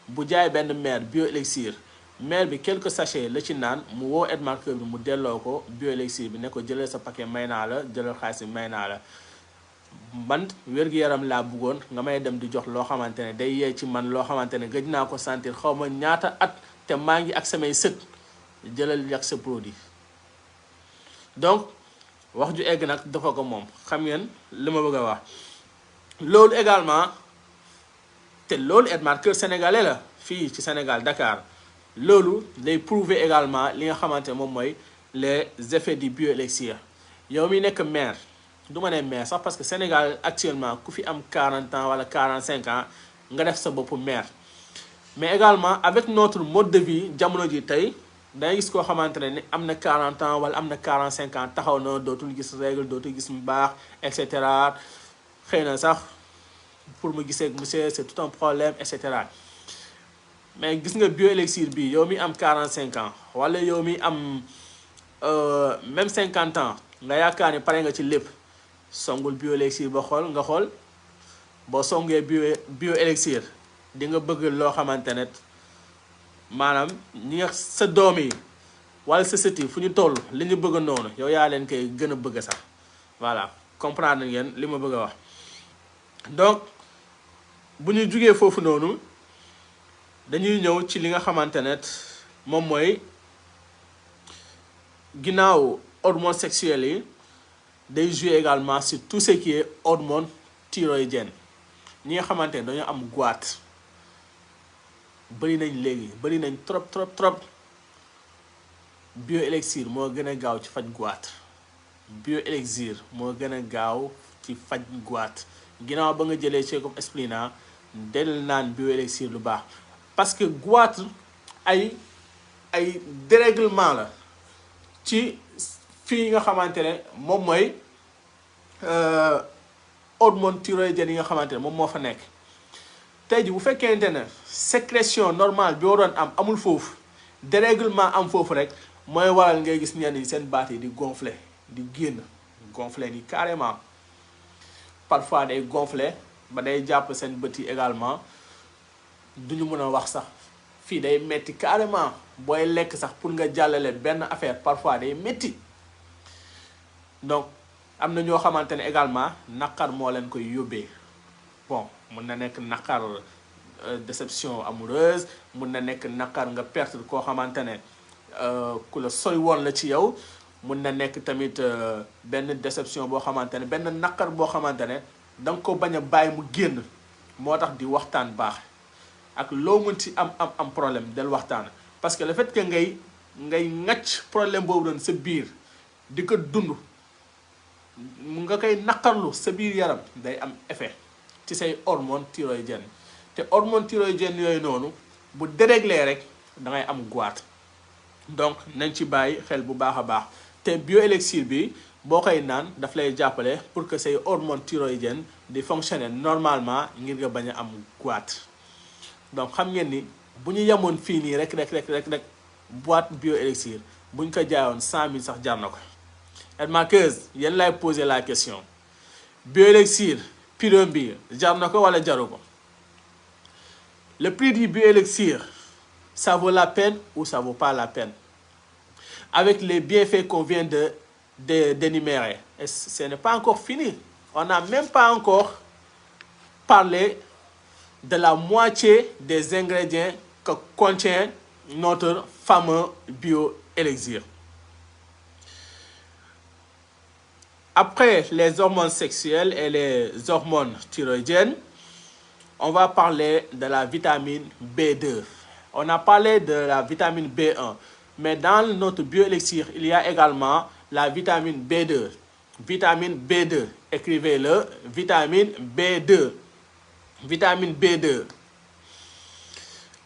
S1: bu jaay benn mère bioélixir mère bi quelques sachets la ci naan mu woo aide marqueur bi mu delloo ko bioélixir bi ne ko jëlal sa paquet may naa la jëlal xaalis bi may naa la man wér-gu-yaram laa bëggoon nga may dem di jox loo xamante ne day yee ci man loo xamante ne gëj naa ko sentir xaw ma ñaata at te maa ngi ak samay sët jëlal yàq sa produit donc wax ju egg nag dafa ko moom xam ngeen li ma bëgg a wax loolu également te loolu aide marqueur sénégalais la fii ci Sénégal Dakar loolu day prouver également li nga xamante ne moom mooy les effets du bioélixir yow mi nekk mère du ma ne mère sax parce que Sénégal actuellement ku fi am 40 ans wala 45 ans nga def sa bopp mère mais également avec notre mode de vie jamono ji tey dangay gis koo xamante ne am na 40 ans wala am na 45 ans taxaw na dootul gis règle dootul gis mu baax et cetera xëy na sax pour mu gisee ak monsieur c'est tout un problème et cetera mais gis nga bioélixir bi yow mi am 45 ans wala yow mi am même 50 ans nga yaakaar ni pare nga ci lépp songul bioélixir ba xool nga xool boo songee bioélixir di nga bëgg loo xamante ne maanaam ñi nga sa doom yi wala sa sët yi fu ñu toll li ñu bëgg noonu yow yaa leen koy gën a bëgg sax voilà comprendre ngeen li ma bëgg a wax donc bu ñu jugee foofu noonu dañuy ñëw ci li nga xamante ne moom mooy ginnaaw hormones sexuelles yi day jouer également sur tout ce qui est hormone thyroïdienne ñi nga xamante ne dañoo am goitre bëri nañ léegi bëri nañ trop bioélixir moo gën a gaaw ci faj goitre bioélixir moo gën a gaaw ci faj goitre ginnaaw ba nga jëlee Check-up Esplina del naan bioélixir lu baax parce que goitre ay dérèglement la ci fii nga xamante ne moom mooy hormone thyroïdienne yi nga xamante ne moom moo fa nekk tey ji bu fekkente ne sécrétion normale bi waroon am amul foofu dérèglement am foofu rek mooy waral ngay gis ñenn ñi seen baat yi di gonfler di génn gonfler ni carrément parfois day gonfler ba day jàpp seen bët yi également duñu mën a wax sax fii day metti carrément booy lekk sax pour nga jàllale benn affaire parfois day metti donc am na ñoo xamante ne également naqar moo leen koy yóbbee bon mun na nekk naqar déception amoureuse mun na nekk naqar nga perte koo xamante ne ku la sori woon la ci yow mun na nekk tamit benn déception boo xamante ne benn naqar boo xamante ne da nga ko bañ a bàyyi mu génn moo tax di waxtaan baax ak loo mën ci am problème del waxtaan parce que le fait que ngay ŋàcc problème boobu doon sa biir di ko dund nga koy naqarlu sa biir yaram day am effet ci say hormone thyroïdienne te hormone thyroïdienne yooyu noonu bu déréglé rek da ngay am goitre donc nañ ci bàyyi xel bu baax a baax te bioélixir bi boo koy naan daf lay jàppale pour que say hormone thyroïdienne di fonctionner normalement ngir nga bañ a am goitre donc xam ngeen ni bu ñu yemoon fii nii rek boîte bioélixir bu ñu ko jaayoon 100 000 sax jar na ko. aide marqueuse yéen lay poser la question bioélixir pyramide bi jar na ko wala jaru ko le prix du bioélixir ça vaut la peine ou ça vaut pas la peine avec les bienfaits qu'on vient d'énumérer. Et ce n'est pas encore fini, on n'a même pas encore parlé de la moitié des ingrédients que contient notre fameux bioélixir. Après les hormones sexuelles et les hormones thyroïdiennes, on va parler de la vitamine B2. On a parlé de la vitamine B1, mais dans notre bioélixir, il y a également la vitamine B2. Vitamine B2, écrivez-le, vitamine B2. Vitamine B2.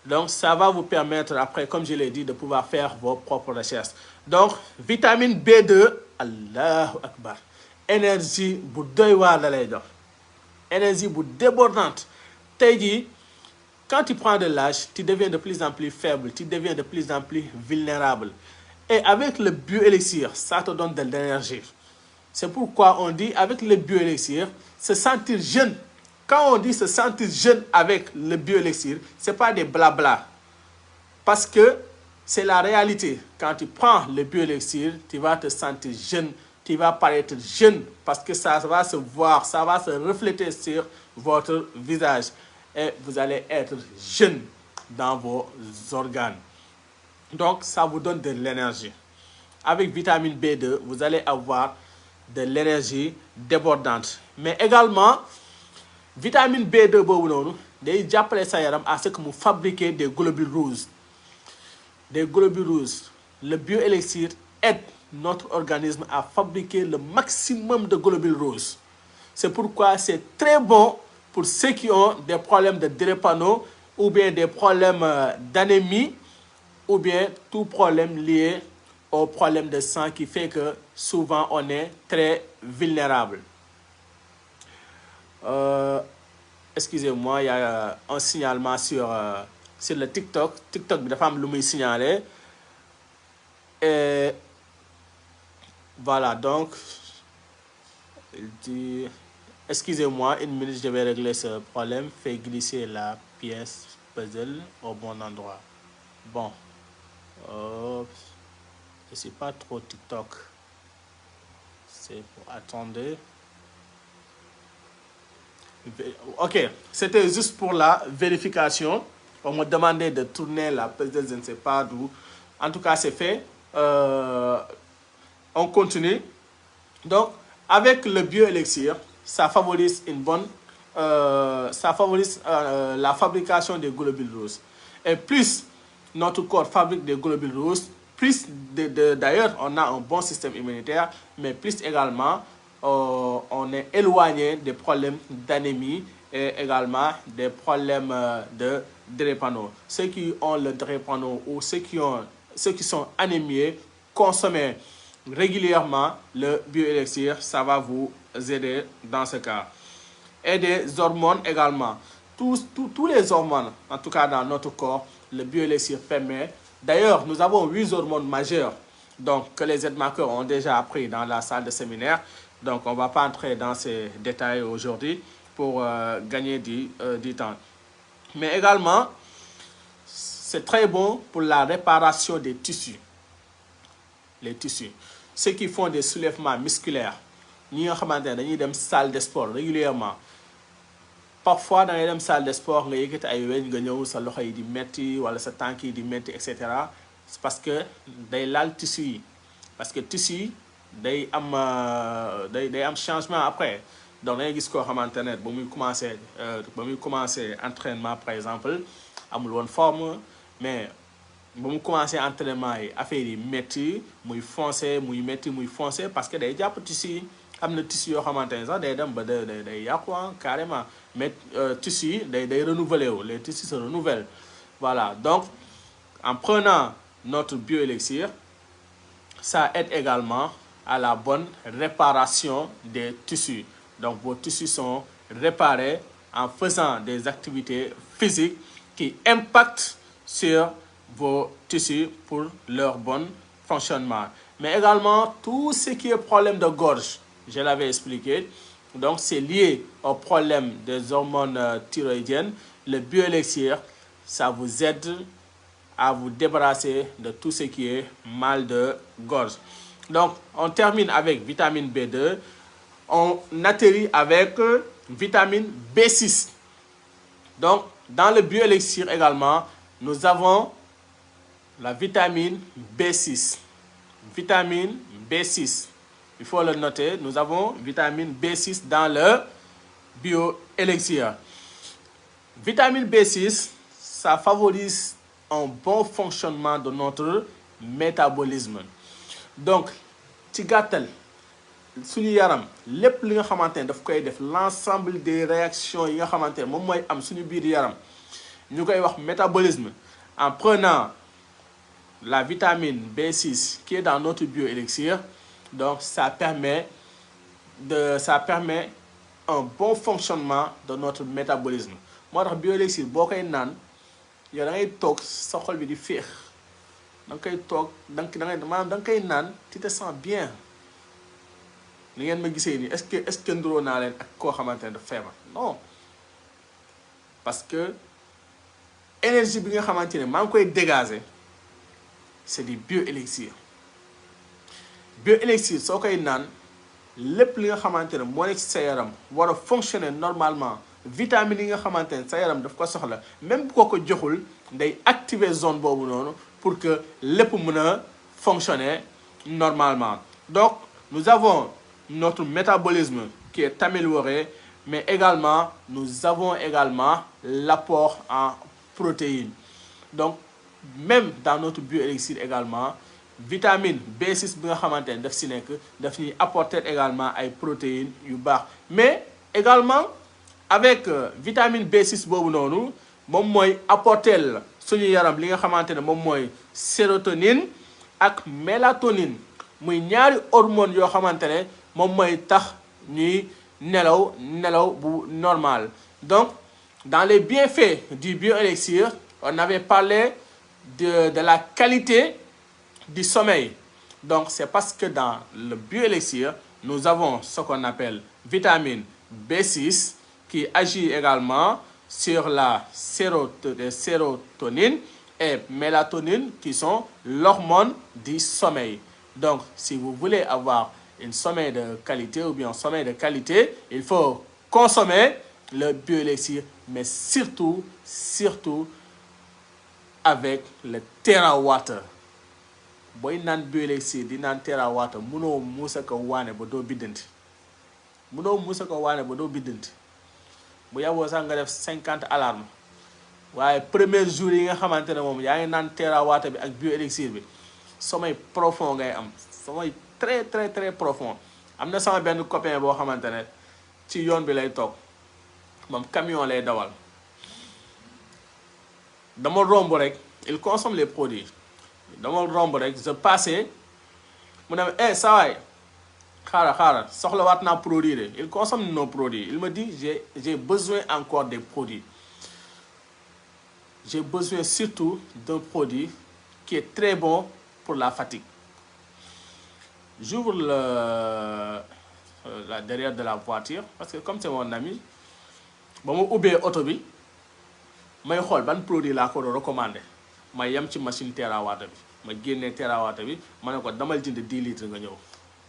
S1: Donc, ça va vous permettre, après, comme je l'ai dit, de pouvoir faire vos propres recherches. Donc, vitamine B2 allahu akbar énergie bu doy waar la lay jox énergie bu débordante tey jii quand tu prends de l'âge tu deviens de plus en plus faible tu deviens de plus en plus vulnérable et avec le bioélixir ça te donne de l'énergie c'est pourquoi on dit avec le bioélixir se sentir jeune. Quand on dit se sentir jeune avec le bioélixir, ce n'est pas des blabla. Parce que c'est la réalité. Quand tu prends le bioélixir, tu vas te sentir jeune, tu vas paraître jeune parce que ça va se voir, ça va se refléter sur votre visage. Et vous allez être jeune dans vos organes. Donc, ça vous donne de l'énergie. Avec vitamine B2, vous allez avoir de l'énergie débordante. Mais également, vitamine B2 boobu noonu day jàppale sa yaram à ce que mu fabriquer des globules rouges. Des globules rouges. Le bioélixir aide notre organisme à fabriquer le maximum de globules rouges. C'est pourquoi c'est très bon pour ceux qui ont des problèmes de drépano ou bien des problèmes d'anémie ou bien tout problème lié au problème de sang qui fait que souvent on est très vulnérable. Excusez-moi, il y a un signalement sur le TikTok. TikTok, la femme l'a signalé. Et voilà, donc, il dit, excusez-moi, une minute, je vais régler ce problème. Fais glisser la pièce puzzle au bon endroit. Bon, je ne sais pas trop TikTok. C'est pour attendre. Ok, c'était juste pour la vérification. On me demandait de tourner la puzzle, je ne sais pas d'où. En tout cas, c'est fait. On continue. Donc, avec le bioélixir, ça favorise une bonne, ça favorise la fabrication des globules rouges. Et plus notre corps fabrique des globules rouges, plus d'ailleurs on a un bon système immunitaire, mais plus également on est éloigné des problèmes d'anémie et également des problèmes de drépano. Ceux qui ont le drépano ou ceux qui sont anémiés, consommez régulièrement le bioélixir, ça va vous aider dans ce cas. Et des hormones également. Tous les hormones, en tout cas dans notre corps, le bioélixir permet. D'ailleurs, nous avons 8 hormones majeures donc, que les aide-marqueurs ont déjà appris dans la salle de séminaire. Donc, on ne va pas entrer dans ces détails aujourd'hui pour gagner du temps. Mais également, c'est très bon pour la réparation des tissus. Les tissus. Ceux qui font des soulèvements musculaires, ñi nga xamante ne dañuy dem salle de sport régulièrement. Parfois dans les salle de sport nga yëkkati ay weñ nga ñëw sa loxo yi di metti wala sa tànk yi di metti etc. C'est parce que day laal tissu yi parce que tissu yi day am changement après. Donc da ngay gis koo xamante ne ba muy commencé entraînement par exemple amul woon forme mais ba mu commencé entraînement yi affaire yi metti muy foncé muy metti muy foncé parce que day jàpp tissu yi am na tissu yoo xamante ne sax day dem ba day yàqu carrément mais tissu yi day renouveler wu les tissus se renouvellent. Voilà, donc en prenant notre bioélixir, ça aide également à la bonne réparation des tissus. Donc vos tissus sont réparés en faisant des activités physiques qui impactent sur vos tissus pour leur bon fonctionnement. Mais également tout ce qui est problème de gorge, je l'avais expliqué. Donc c'est lié au problème des hormones thyroïdiennes. Le bioélixir, ça vous aide à vous débarrasser de tout ce qui est mal de gorge. Donc on termine avec vitamine B2. On atterrit avec vitamine B6. Donc dans le bioélixir également, nous avons la vitamine B6. Vitamine B6. Il faut le noter. Nous avons vitamine B6 dans le bioélixir. Vitamine B6, ça favorise un bon fonctionnement de notre métabolisme. Donc, ci gàttal suñu yaram lépp li nga xamante ne daf koy def l'ensemble des réactions yi nga xamante ne moom mooy am suñu biir yaram ñu koy wax métabolisme en prenant la vitamine B6 qui est dans notre bioélixir, Donc ça permet un bon fonctionnement de notre métabolisme. moo tax bioélixir boo koy naan yow da ngay toog sa xol bi di féex da nga koy toog maanaam da nga koy naan tu te sens bien. ni ngeen ma gisee nii est-ce que nduroo naa leen ak koo xamante ne dafa feebar non parce que énergie bi nga xamante ne maa ngi koy dégager c'est du bioélixir. Bioélixir soo koy naan lépp li nga xamante ne moo nekk ci sa yaram war a fonctionner normalement vitamines yi nga xamante ne sa yaram daf ko soxla même bu ko joxul day activer zone boobu noonu pour que lépp mën a fonctionner normalement. Donc nous avons notre métabolisme qui est amélioré, mais également nous avons également l'apport en protéines. Donc même dans notre bioélixir également vitamine B6 bi nga xamante ne daf si nekk daf ñuy apporter également ay protéines yu baax. Mais également avec vitamine B6 boobu noonu moom mooy apporter suñu yaram li nga xamante ne moom mooy sérotonine ak mélatonine muy ñaari hormones yoo xamante ne moom mooy tax ñuy nelaw bu normal. Donc dans les bienfaits du bioélixir on avait parlé de la qualité du sommeil. Donc c'est parce que dans le bioélixir nous avons ce qu'on appelle vitamine B6 qui agit également sur la sérotonine et mélatonine qui sont l'hormone du sommeil. Donc si vous voulez avoir un sommeil de qualité ou bien un sommeil de qualité, il faut consommer le bioélixir, mais surtout avec le TerraWater. Boy naan bioélixir di naan TerraWater munoo muusa ko waane ba doo biddanti bu yaboo sax nga def 50 alarme waaye premier jour yi nga xamante ne moom yaa ngi naan TerraWater bi ak bioélixir bi sommeil profond ngay am, sommeil très très très profond. am na sama benn copain boo xamante ne ci yoon bi lay toog moom camion lay dawal dama romb rek il consomme les produits dama romb rek je passais mu ne saa waay xaaral soxlawaat naa produit de il consomme nos produits. Il me dit j'ai besoin encore des produits. J'ai besoin surtout d'un produit qui est très bon pour la fatigue. J'ouvre la derrière de la voiture parce que comme c'est mon ami ba ma ubbee oto bi may xool ban produit laa ko doon recommandé ma yem ci machine TerraWater bi ma génnee TerraWater bi ma ne ko damal jënd 10 litres nga ñëw.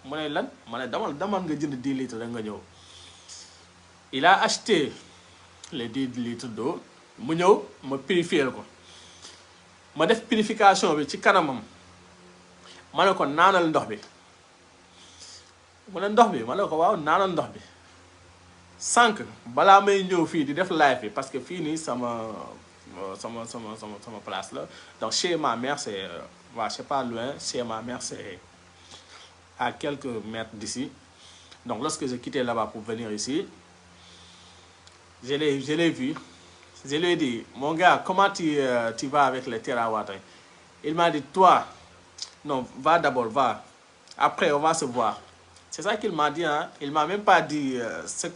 S1: mu ne lan ma ne damal nga jënd 10 litres rek nga ñëw. Il a acheté les 10 litres d'eau mu ñëw ma purifier ko ma def purification bi ci kanamam ma ne ko naanal ndox bi mu ne ndox bi ma ne ko waaw naanal ndox bi sànq balaa may ñëw fii di def live bi parce que fii nii sama place la. Donc chez ma mère c'est c'est pas loin, chez ma mère c'est à quelques mètres d'ici. Donc lorsque j'ai quitté là-bas pour venir ici, je l'ai vu, je lui ai dit mon gars comment tu vas avec le TerraWater. Il m'a dit toi non va d'abord, va après on va se voir. C'est ça qu'il m'a dit, hein. Il m'a même pas dit ce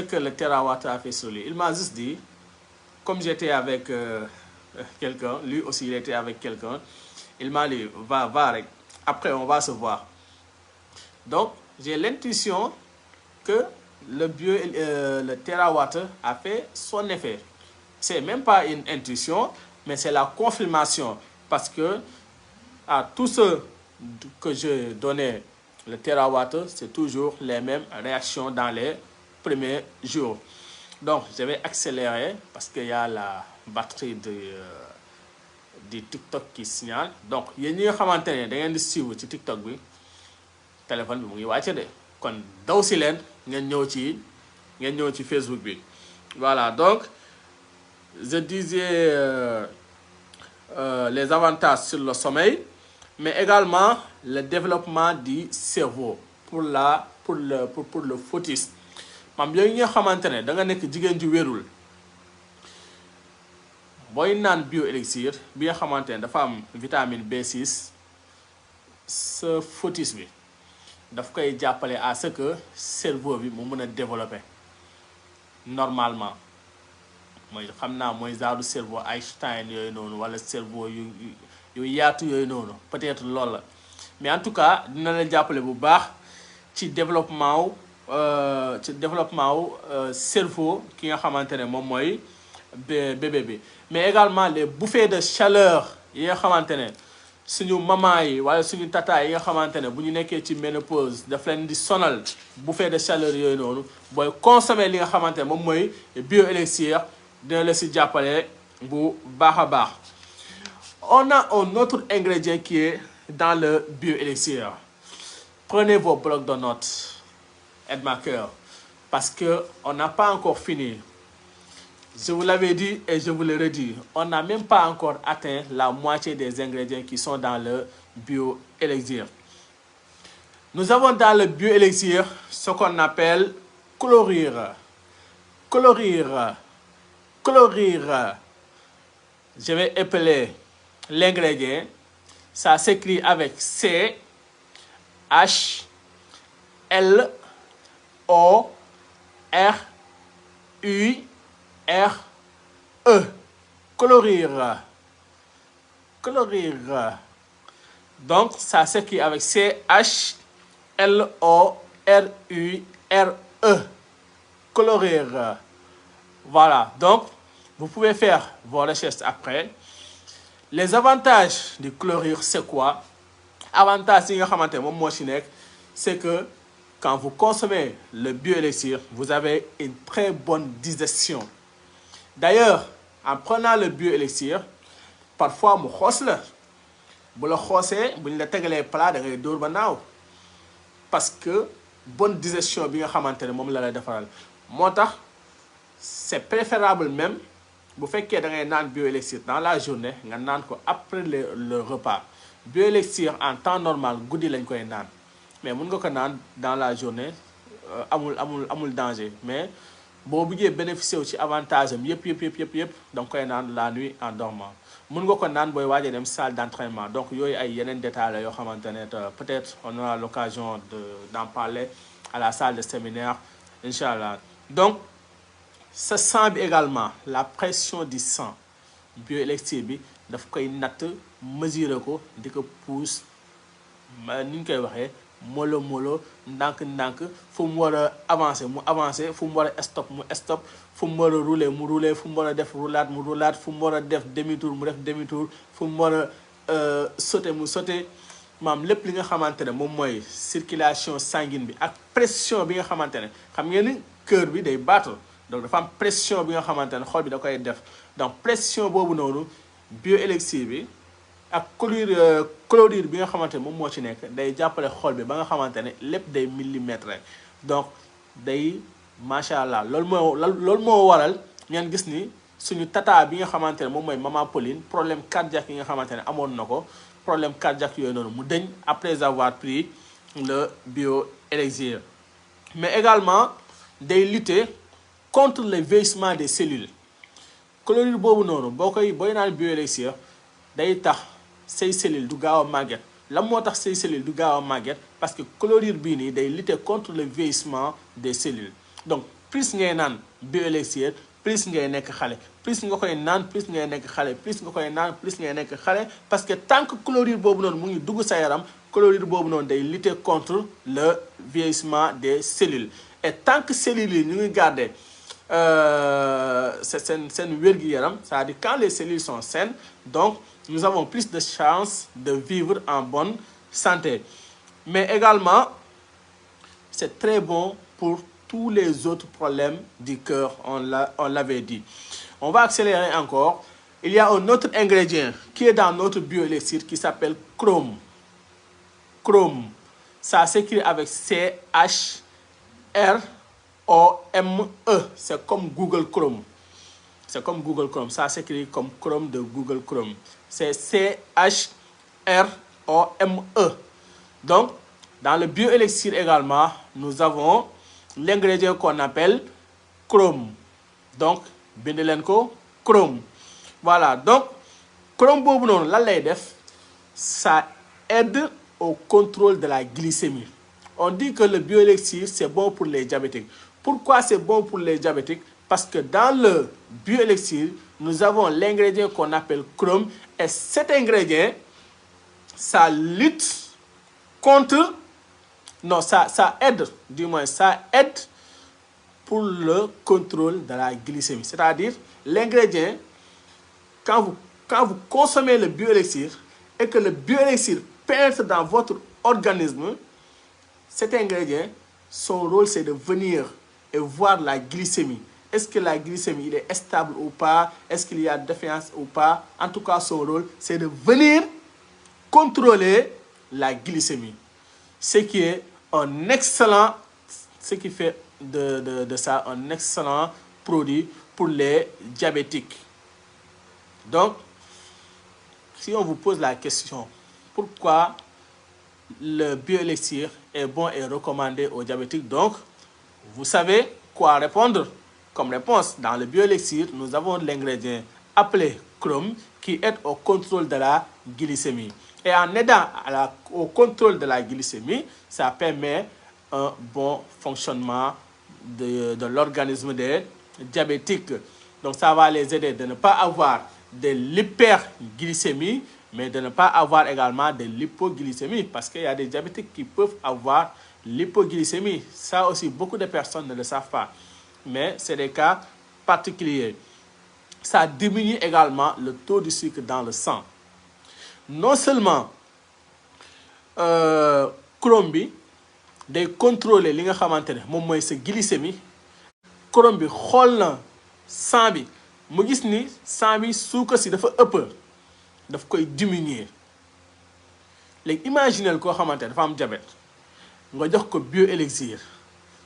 S1: que le TerraWater a fait sur lui. Il m'a juste dit comme j'étais avec quelqu'un, lui aussi il était avec quelqu'un, il m'a dit va après on va se voir. Donc j'ai l'intuition que le TerraWater a fait son effet. C'est même pas une intuition, mais c'est la confirmation parce que à tous ceux que je donnais le TerraWater, c'est toujours les mêmes réactions dans les premiers jours. Donc je vais accélérer parce qu'il y a la batterie du TikTok qui signale. Donc yéen ñi nga xamante ne da ngeen di suivre ci TikTok bi téléphone bi mu ngi wàcce de kon daw si leen ngeen ñëw ci Facebook bi. Voilà, donc je disais les avantages sur le sommeil, mais également le développement du cerveau pour le focus. Mam yooyu nga xamante ne da nga nekk jigéen ju wérul booy naan bioélixir bi nga xamante ne dafa am vitamine B6 sa focus bi daf koy jàppale à ce que cerveau bi mu mën a développer normalement mooy xam naa mooy genre cerveau Einstein yooyu noonu wala cerveau yu yaatu yooyu noonu peut-être loolu la mais en tout cas dina la jàppale bu baax ci développement wu cerveau ki nga xamante ne moom mooy bébé bi mais également les bouffées de chaleur yi nga xamante ne suñu maman yi wala suñu tata yi nga xamante ne bu ñu nekkee ci ménopause daf leen di sonal bouffée de chaleur yooyu noonu booy consommer li nga xamante ne moom mooy bioélixir dina la si jàppale bu baax a baax. On a un autre ingrédient qui est dans le bioélixir. Prenez vos blocs de notes et marqueurs parce que on n'a pas encore fini. Je vous l'avais dit et je vous le redis, on n'a même pas encore atteint la moitié des ingrédients qui sont dans le bioélixir. Nous avons dans le bioélixir ce qu'on appelle chlorure. Chlorure. Je vais épeler l'ingrédient. Ça s'écrit avec C, H, L, O, R, U, R, E. Chlorure. Donc, ça s'écrit avec C, H, L, O, R, U, R, E. Chlorure. Voilà. Donc, vous pouvez faire vos recherches après. Les avantages du chlorure, c'est quoi? Avantage, c'est que quand vous consommez le bioélixir, vous avez une très bonne digestion. D'ailleurs, en prenant le bioélixir, parfois, mu xoss la bu la xossee buñ la tegalee plat da ngay dóor ba naaw parce que bonne digestion bi nga xamante ne moom la lay defaral moo tax c'est préférable même bu fekkee da ngay naan bioélixir dans la journée nga naan ko après le repas bioélixir en temps normal guddi lañ koy naan mais mun nga ko naan dans la journée amul danger mais boo bëggee bénéficier wu ci avantage am yëpp da nga koy naan la nuit en dormant mun nga ko naan booy waajee dem salle d'entraînement donc yooyu ay yeneen détails la yoo xamante ne peut-être on aura l'occasion d'en parler à la salle de séminaire inchallah. Donc ce sang bi également la pression du sang bioélixir bi daf koy natt mesurer ko di ko pousse ni ñu koy waxee molo ndànk fu mu war a avancer mu avancer fu mu war a stop mu stop fu mu war a rouler mu rouler fu mu war a def roulade mu roulade fu mu war a def demi-tour mu def demi-tour fu mu war a sauter mu sauter maam lépp li nga xamante ne moom mooy circulation sanguine bi ak pression bi nga xamante ne xam ngeen ni cœur bi day battre donc dafa am pression bi nga xamante ne xol bi da koy def donc pression boobu noonu bioélixir bi ak chlorure bi nga xamante ne moom moo ci nekk day jàppale xol bi ba nga xamante ne lépp day millimètre donc day macha allah loolu moo waral ngeen gis ni suñu tata bi nga xamante ne moom mooy maman Pauline problème cardiaque yi nga xamante ne amoon na ko problème cardiaque yooyu noonu mu deñ après avoir pris le bioélixir. Mais également day lutter contre le vieillissement des cellules chlorure boobu noonu booy naan bioélixir day tax say cellules du gaaw a màgget lan moo tax say cellules du gaaw a màgget parce que chlorure bii nii day lutter contre le vieillissement des cellules donc plus ngay naan bioélixir plus ngay nekk xale plus nga koy naan plus ngay nekk xale plus nga koy naan plus ngay nekk xale parce que tant que chlorure boobu noonu mu ngi dugg sa yaram chlorure boobu noonu day lutter contre le vieillissement des cellules et tant que cellules yi ñu ngi garder seen wér-gu-yaram c'est-à-dire quand les cellules sont saines donc nous avons plus de chances de vivre en bonne santé. Mais également, c'est très bon pour tous les autres problèmes du cœur, on l'avait dit. On va accélérer encore. Il y a un autre ingrédient qui est dans notre bioélixir qui s'appelle chrome. Chrome, ça s'écrit avec C-H-R-O-M-E. C'est comme Google Chrome. C'est comme Google Chrome. Ça s'écrit comme Chrome de Google Chrome. C'est C-H-R-O-M-E. Donc, dans le bioélixir également, nous avons l'ingrédient qu'on appelle chrome. Donc, bind leen ko chrome. Voilà. Donc, chrome boobu noonu lan lay def ça aide au contrôle de la glycémie. On dit que le bioélixir, c'est bon pour les diabétiques. Pourquoi c'est bon pour les diabétiques? Parce que dans le bioélixir, nous avons l'ingrédient qu'on appelle chrome. Et cet ingrédient, ça lutte contre... Non, ça aide, du moins, ça aide pour le contrôle de la glycémie. C'est-à-dire, l'ingrédient, quand vous consommez le bioélixir et que le bioélixir pénètre dans votre organisme, cet ingrédient, son rôle, c'est de venir et voir la glycémie. Est-ce que la glycémie est stable ou pas? Est-ce qu'il y a défiance ou pas? En tout cas, son rôle, c'est de venir contrôler la glycémie. Ce qui est un excellent, ce qui fait de ça un excellent produit pour les diabétiques. Donc, si on vous pose la question, pourquoi le bioélixir est bon et recommandé aux diabétiques? Donc, vous savez quoi répondre comme réponse. Dans le bioélixir, nous avons l'ingrédient appelé chrome qui aide au contrôle de la glycémie. Et en aidant au contrôle de la glycémie, ça permet un bon fonctionnement de l'organisme des diabétiques. Donc, ça va les aider de ne pas avoir de l'hyperglycémie, mais de ne pas avoir également de l'hypoglycémie, parce qu'il y a des diabétiques qui peuvent avoir l'hypoglycémie. Ça aussi, beaucoup de personnes ne le savent pas, mais c'est des cas particuliers. Ça diminue également le taux de sucre dans le sang. Non seulement chrome bi day contrôler li nga xamantene mom moy sa glycémie, chrome bi xol na sang bi mu gis ni sang bi suukar si dafa ëpp, daf koy diminuer. Léegi imaginel koo xamantene dafa am diabète nga jox ko bioélixir,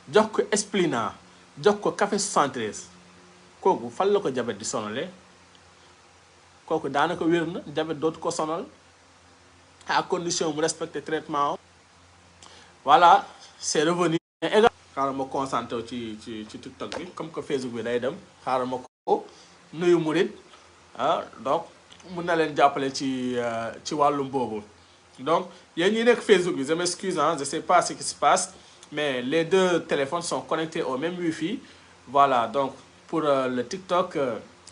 S1: jox ko Esplina, jox ko café 73, kooku fan la ko diabète di sonalee? Kooku daanaka wér na, diabète dootu ko sonal, à condition de respecter le traitement. Voilà, c'est revenu. Xaaral ma concentré ci TikTok bi comme que Facebook bi day dem, xaaral ma ko nuyu murid, donc mun na leen jàppale ci wàllum boobu. Donc yéen ñi nekk Facebook bi, je m'excuse, je sais pas ce qui se passe, mais les deux téléphones sont connectés au même Wi-Fi. Voilà, donc pour le TikTok,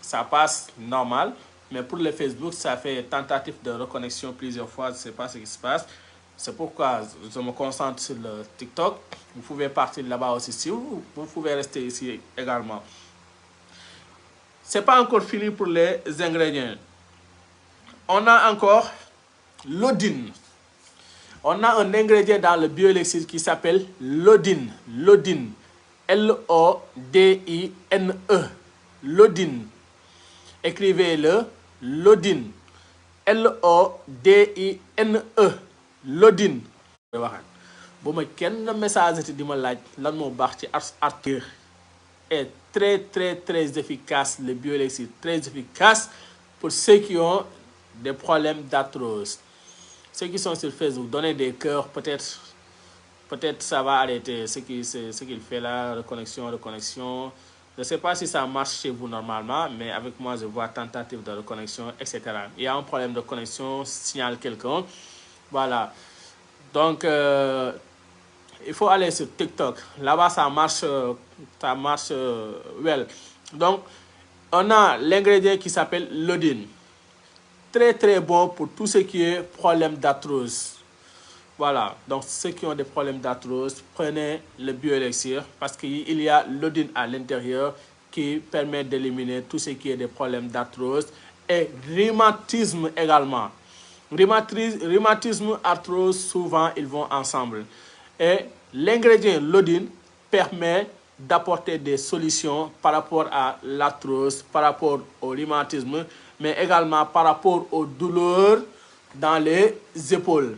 S1: ça passe normal. Mais pour le Facebook, ça fait tentative de reconnexion plusieurs fois. Je ne sais pas ce qui se passe. C'est pourquoi je me concentre sur le TikTok. Vous pouvez partir là-bas aussi si vous pouvez rester ici également. Ce n'est pas encore fini pour les ingrédients. On a encore l'odine. On a un ingrédient dans le bioélixir qui s'appelle l'odine. L'odine. L-O-D-I-N-E. L'odine. Écrivez-le. L'odine. L-O-D-I-N-E. L'odine. Si ma kenn message di ma laaj lan moo baax ci article est très efficace. Le bioélixir très efficace pour ceux qui ont des problèmes d'arthrose. Ceux qui sont sur Facebook, donnez des cœurs, peut-être ça va arrêter ce qu'il fait là, reconnexion. Je ne sais pas si ça marche chez vous normalement, mais avec moi, je vois tentative de reconnexion, etc. Il y a un problème de connexion, signale quelqu'un. Voilà. Donc, il faut aller sur TikTok. Là-bas, ça marche well. Donc, on a l'ingrédient qui s'appelle l'odine. Très bon pour tout ce qui est problème d'arthrose. Voilà, donc ceux qui ont des problèmes d'arthrose, prenez le bioélixir parce qu'il y a l'odine à l'intérieur qui permet d'éliminer tout ce qui est des problèmes d'arthrose et rhumatisme également. Rhumatisme, arthrose, souvent ils vont ensemble. Et l'ingrédient l'odine permet d'apporter des solutions par rapport à l'arthrose, par rapport au rhumatisme, mais également par rapport aux douleurs dans les épaules.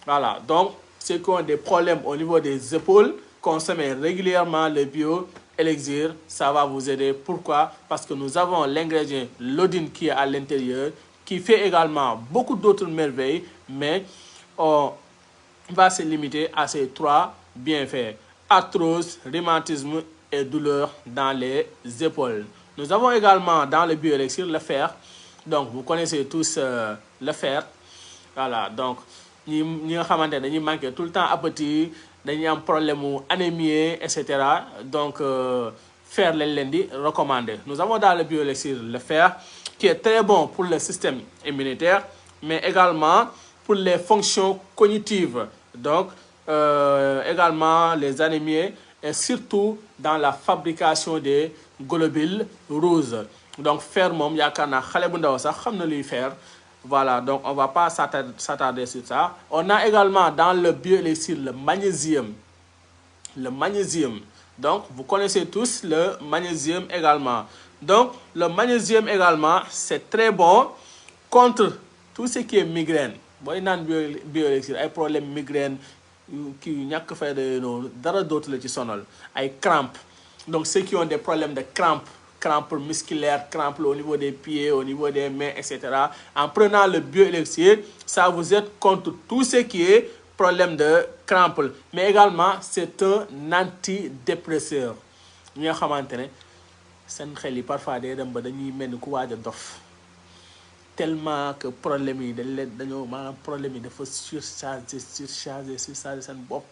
S1: Voilà, donc ceux qui ont des problèmes au niveau des épaules, consommez régulièrement le bioélixir, ça va vous aider. Pourquoi? Parce que nous avons l'ingrédient l'odine qui est à l'intérieur, qui fait également beaucoup d'autres merveilles, mais on va se limiter à ces trois bienfaits: arthrose, rhumatisme et douleurs dans les épaules. Nous avons également dans le bioélixir le fer. Donc vous connaissez tous le fer. Voilà, donc ñi nga xamante dañuy manqué tout le temps appétit, dañuy am problème mu anémie et cetera donc fer lañ leen di recommander. Nous avons dans le bioélixir le fer qui est très bon pour le système immunitaire mais également pour les fonctions cognitives donc également les anémies et surtout dans la fabrication des globules rouges. Donc fer moom yaakaar naa xale bu ndaw sax xam na luy fer. Voilà, donc on va pas s'attarder sur ça. On a également dans le bioélixir le magnésium. Le magnésium. Donc vous connaissez tous le magnésium également. Donc le magnésium également c'est très bon contre tout ce qui est migraine. Booy naan bioélixir ay problème migraine kii ñàkk fay de noonu dara dootu la ci sonal ay crampes. Donc ceux qui ont des problèmes de crampes musculaires, crampes au niveau des pieds, au niveau des mains, etc. En prenant le bioélixir, ça vous aide contre tout ce qui est problème de crampes. Mais également, c'est un antidépresseur. Ñi nga xamante ne seen xel yi parfois day dem ba dañuy mel ni ku waaj a dof tellement que problème yi dañoo maanaam problème yi dafa surchargé seen bopp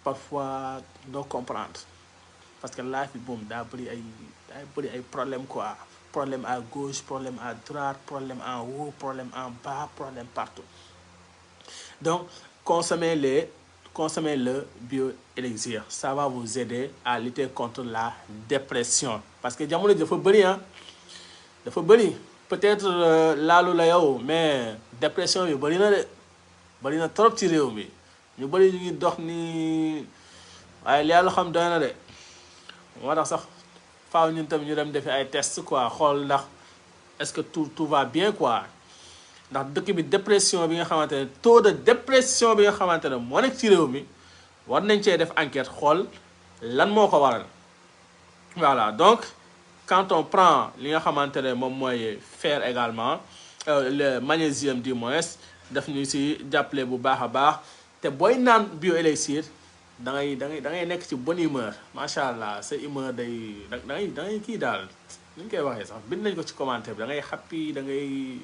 S1: parfois doo comprendre. Parce que life bi moom daa bëri ay problème quoi, problème à gauche, problème à droite, problème en haut, problème en bas, problème partout. Donc consommez le bioélixir, ça va vous aider à lutter contre la dépression parce que jamono dafa bëri peut-être laalu la yow mais dépression bi bëri na trop ci réew mi ñu bëri ñu ngi dox ni waaye Yàlla xam doy na de. moo tax sax faaw ñun tamit ñu dem defi ay test quoi xool ndax est-ce que tout va bien quoi ndax dëkk bi dépression bi nga xamante ne taux de dépression bi nga xamante ne moo nekk ci réew mi war nañ cee def enquête xool lan moo ko waral. Voilà donc quand on prend li nga xamante ne moom mooy fer également le magnésium du moins daf ñu si jàppale bu baax a baax te booy naan bioélixir da ngay nekk ci bonne humeur macha allah sa humeur da ngay kii daal ni ñu koy waxee sax bind nañ ko ci commentaire bi da ngay happy da ngay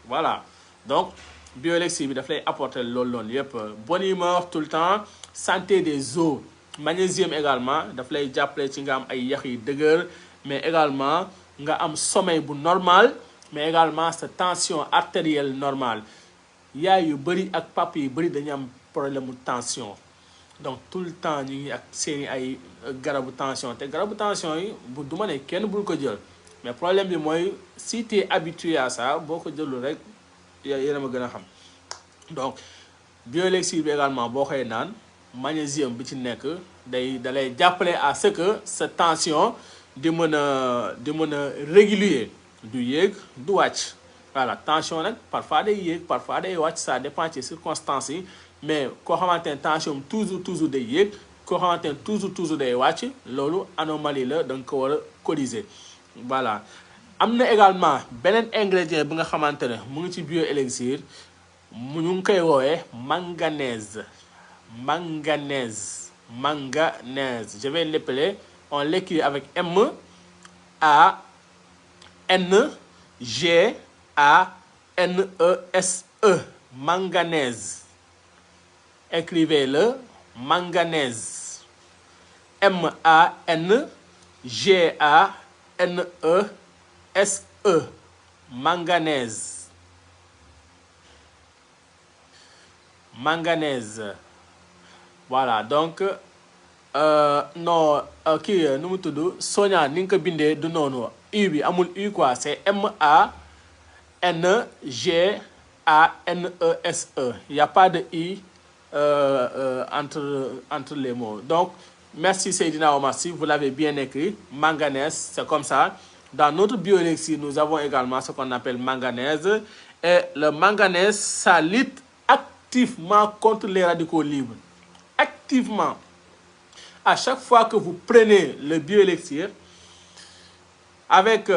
S1: voilà donc bioélixir bi daf lay apporter loolu yëpp bonne humeur tout le temps santé des os magnésium également daf lay jàppale ci nga am ay yax yi dëgër mais également nga am sommeil bu normal mais également sa tension artérielle normale yaay yu bëri ak papa yu bëri dañu am problème mu tension. Donc tout le temps ñu ngi ak seeni ay garabu tension te garabu tension yi bu du ma ne kenn bul ko jël mais problème bi mooy si tu es habitué à ça boo ko jëlul rek yéen a ma gën a xam. Donc bioélixir bi également boo koy naan magnésium bi ci nekk da lay jàppale à ce que sa tension di mën a régulier du yéeg du wàcc. Voilà tension nag parfois day yéeg parfois day wàcc ça dépend ci circonstances yi. Mais koo xamante ne tension toujours day yéeg koo xamante ne toujours day wàcc loolu anomalie la da nga ko war a corriger. Voilà am na également beneen ingrédient bi nga xamante ne mu ngi ci bioélixir ñu ngi koy woowee manganèse. Je vais l'appeler, on l'écrit avec M-A-N-G-A-N-E-S-E manganèse. Écrivez-le manganèse. M-A-N-G-A-N-E-S-E manganèse. Voilà donc non kii nu mu tudd Sonia ni nga ko bindee du noonu U bi amul U quoi c'est M-A-N-G-A-N-E-S-E. Il y a pas de I entre les mots. Donc merci Seydina Omar Sy, vous l'avez bien écrit. Manganèse, c'est comme ça. Dans notre bioélixir, nous avons également ce qu'on appelle manganèse. Et le manganèse, ça lutte activement contre les radicaux libres. Activement. À chaque fois que vous prenez le bioélixir, avec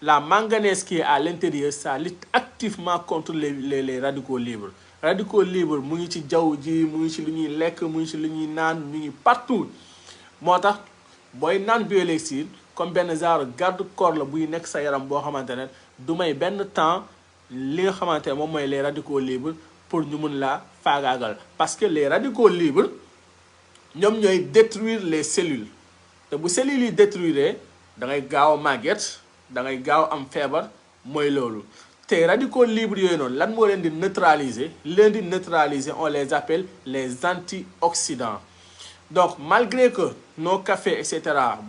S1: la manganèse qui est à l'intérieur, ça lutte activement contre les radicaux libres. Radicaux libres mu ngi ci jaww ji mu ngi ci lu ñuy lekk mu ngi ci lu ñuy naan mu ngi partout moo tax booy naan bioélixir comme benn genre garde-corps la buy nekk sa yaram boo xamante ne du may benn temps li nga xamante ne moom mooy les radicaux libres pour ñu mun la faagaagal parce que les radicaux libres ñoom ñooy détruire les cellules te bu cellules yi détruire da ngay gaaw a màgget da ngay gaaw am feebar mooy loolu te radicaux libres yooyu noonu lan moo leen di neutraliser on les appelle les antioxydants. Donc, malgré que nos cafés, etc.,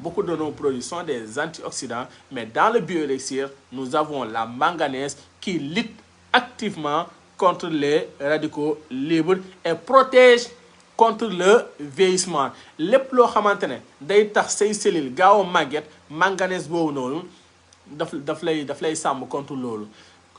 S1: beaucoup de nos produits sont des antioxydants, mais dans le bioélixir, nous avons la manganèse qui lutte activement contre les radicaux libres et protège contre le vieillissement. Lépp loo xamante ne day tax say cellules gaaw a màgget manganèse boobu noonu daf lay sàmm contre loolu.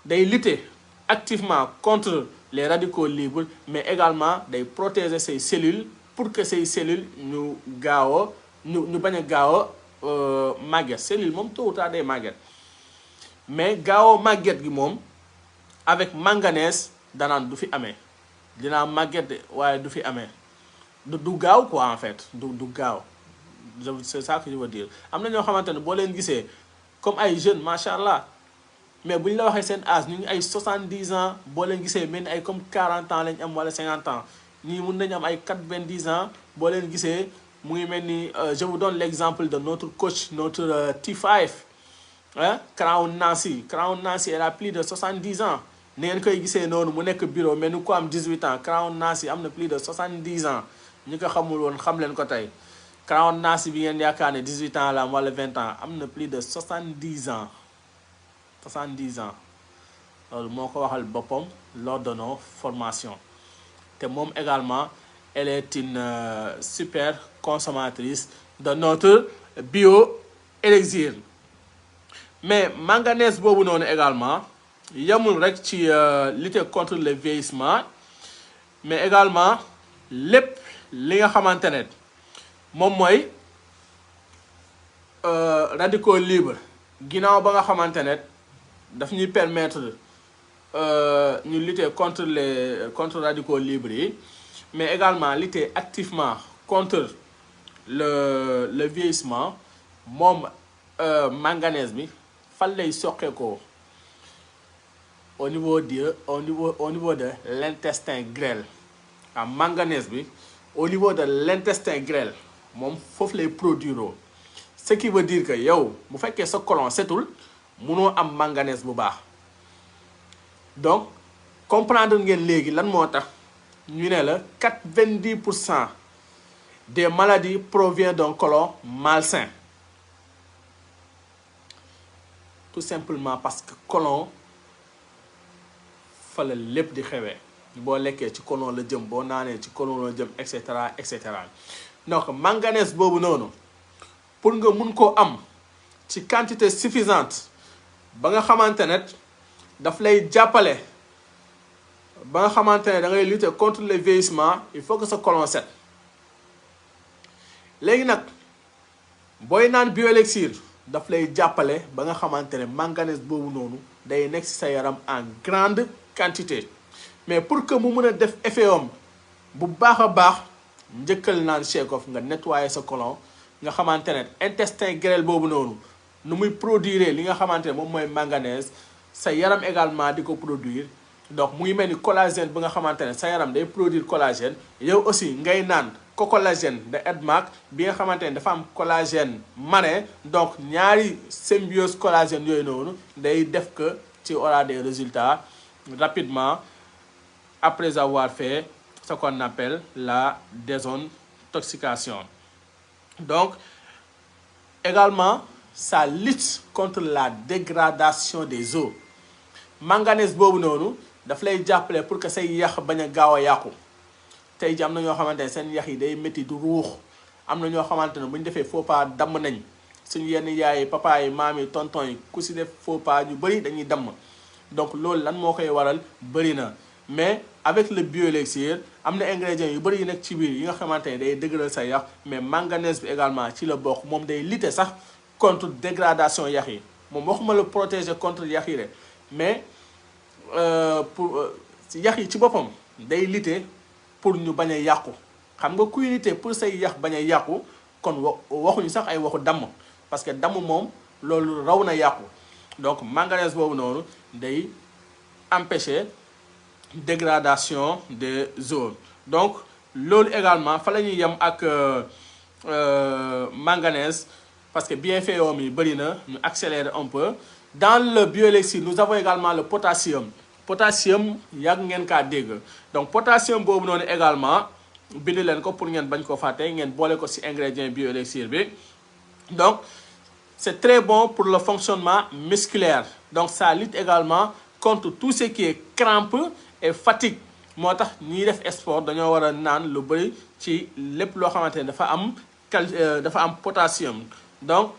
S1: Day lutter activement contre les radicaux libres, mais également day protéger say cellules pour que ces cellules ñu bañ a gaaw a màgget cellule moom tôt ou tard day màgget mais gaaw a màgget gi moom avec manganèse danaan du fi amee dinaa màgget de waaye du fi amee du gaaw quoi en fait du gaaw c'est ça que je veux dire. am na ñoo xamante ne boo leen gisee comme ay jeunes macha allah mais bu ñu la waxee seen âge ñu ngi ay 70 ans boo leen gisee mel ni ay comme 40 ans lañ am wala 50 ans. ñii mun nañu am ay 90 ans boo leen gisee mu ngi mel ni je vous donne l'exemple de notre coach notre T5 ah Crown Nancy elle a plus de 70 ans ni ngeen koy gisee noonu mu nekk bureau mais nu ko am 18 ans Crown Nancy am na plus de 70 ans ñi ko xamul woon xam leen ko tey Crown Nancy bi ngeen yaakaar ne 18 ans la am wala 20 ans am na plus de 70 ans loolu moo ko waxal boppam lors de nos formations. te moom également elle est une super consommatrice de notre bioélixir mais manganèse boobu noonu également yamul rek ci lutter contre le vieillissement mais également lépp li nga xamante ne moom mooy radicaux libres ginnaaw ba nga xamante ne daf ñuy permettre ñu lutter contre radicaux libres yi mais également lutter activement contre le vieillissement moom manganèse bi fan lay soqeekoo au niveau de l'intestin grêle manganèse bi au niveau de l'intestin grêle moom foofu lay produire ce qui veut dire que yow bu fekkee sa côlon setul munoo am manganèse bu baax. Donc comprendre ngeen léegi lan moo tax ñu ne la 90% des maladies provient d'un côlon malsain tout simplement parce que côlon fa la lépp di xewee boo lekkee ci côlon la jëm boo naanee ci côlon la jëm et cetera donc manganèse boobu noonu pour nga mun koo am ci quantité suffisante ba nga xamante ne daf lay jàppale ba nga xamante ne da ngay lutter contre le vieillissement il faut que sa côlon set léegi nag booy naan bioélixir daf lay jàppale ba nga xamante ne manganèse boobu noonu day nekk ci sa yaram en grande quantité mais pour que mu mën a def effet am bu baax a baax njëkkal naan Chekof nga nettoyer sa côlon nga xamante ne intestin grêle boobu noonu nu muy produire li nga xamante ne moom mooy manganèse sa yaram également di ko produire donc mu ngi mel ni collagène bi nga xamante ne sa yaram day produire collagène yow aussi ngay naan cocollagène de Edmark bi nga xamante ne dafa am collagène marin donc ñaari symbiose collagène yooyu noonu day def que tu auras des résultats rapidement après avoir fait ce qu'on appelle la désintoxication. Donc également ça lutte contre la dégradation des os. Manganèse boobu noonu daf lay jàppale pour que say yax bañ a gaaw a yàqu tey ji am na ñoo xamante ne seen yax yi day métti du ruux am na ñoo xamante ne bu ñu defee faux pas damm nañ suñu yenn yaay papa yi maam yi tonton yi ku si def faux pas ñu bëri dañuy damm donc loolu lan moo koy waral bëri na mais avec le bioélixir am na ingrédients yu bëri yu nekk ci biir yi nga xamante ne day dëgëral sa yax mais manganèse bi également ci la bokk moom day lutter sax contre dégradation yax yi moom waxuma la protéger contre yax yi de mais pour yax yi ci boppam day lutter pour ñu bañ a yàqu xam nga kuy lutter pour say yax bañ a yàqu kon waxuñu sax ay waxu damm parce que damm moom loolu raw na yàqu donc manganèse boobu noonu day empêcher dégradation des os. Donc l'eau également fa la ñuy yem ak manganèse parce que bienfait yoo mi bëri na ñu accélérer un peu. Dans le bioélixir nous avons également le potassium. Potassium yàgg ngeen kaa dégg donc potassium boobu noonu également bind leen ko pour ngeen bañ ko fàtte ngeen boole ko ci ingrédient bioélixir bi. Donc c'est très bon pour le fonctionnement musculaire. Donc ça lutte également contre tout ce qui est crampe et fatigue. moo tax ñiy def sport dañoo war a naan lu bëri ci lépp loo xamante ne dafa am potassium. Donc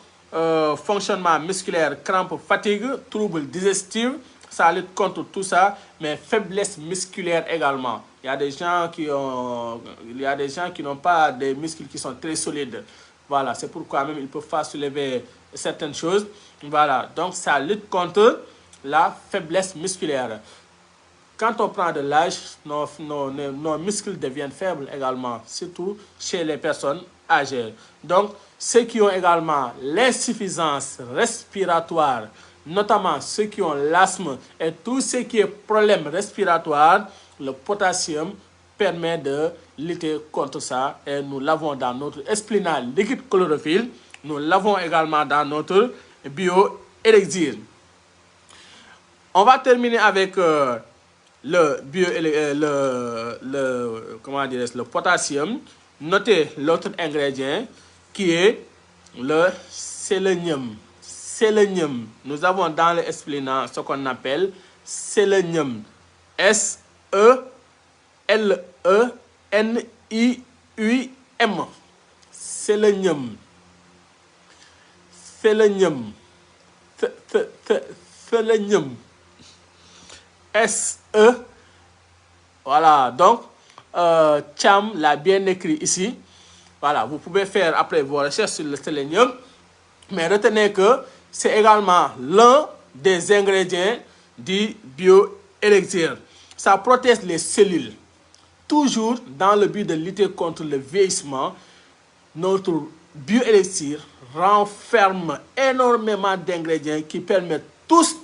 S1: fonctionnement musculaire, crampe, fatigue, troubles digestifs, ça lutte contre tout ça, mais faiblesse musculaire également. Il y a des gens qui n'ont pas des muscles qui sont très solides. Voilà, c'est pourquoi même ils ne peuvent pas soulever certaines choses. Voilà, donc ça lutte contre la faiblesse musculaire. Quand on prend de l'âge, nos muscles deviennent faibles également, surtout chez les personnes âgées. Donc, ceux qui ont également l'insuffisance respiratoire, notamment ceux qui ont l'asthme et tout ce qui est problème respiratoire, le potassium permet de lutter contre ça. Et nous l'avons dans notre esplénal liquide chlorophylle, nous l'avons également dans notre bioélixir. On va terminer avec le potassium. Notez l'autre ingrédient qui est le sélénium. Sélénium. Nous avons dans le esplénat ce qu'on appelle sélénium. S-E-L-E-N-I-U-M. Sélénium. Sélénium. Sélénium. S-E. Voilà. Donc, Cham l'a bien écrit ici. Voilà, vous pouvez faire après vos recherches sur le sélénium. Mais retenez que c'est également l'un des ingrédients du bioélixir. Ça protège les cellules. Toujours dans le but de lutter contre le vieillissement, notre bioélixir renferme énormément d'ingrédients qui permettent tous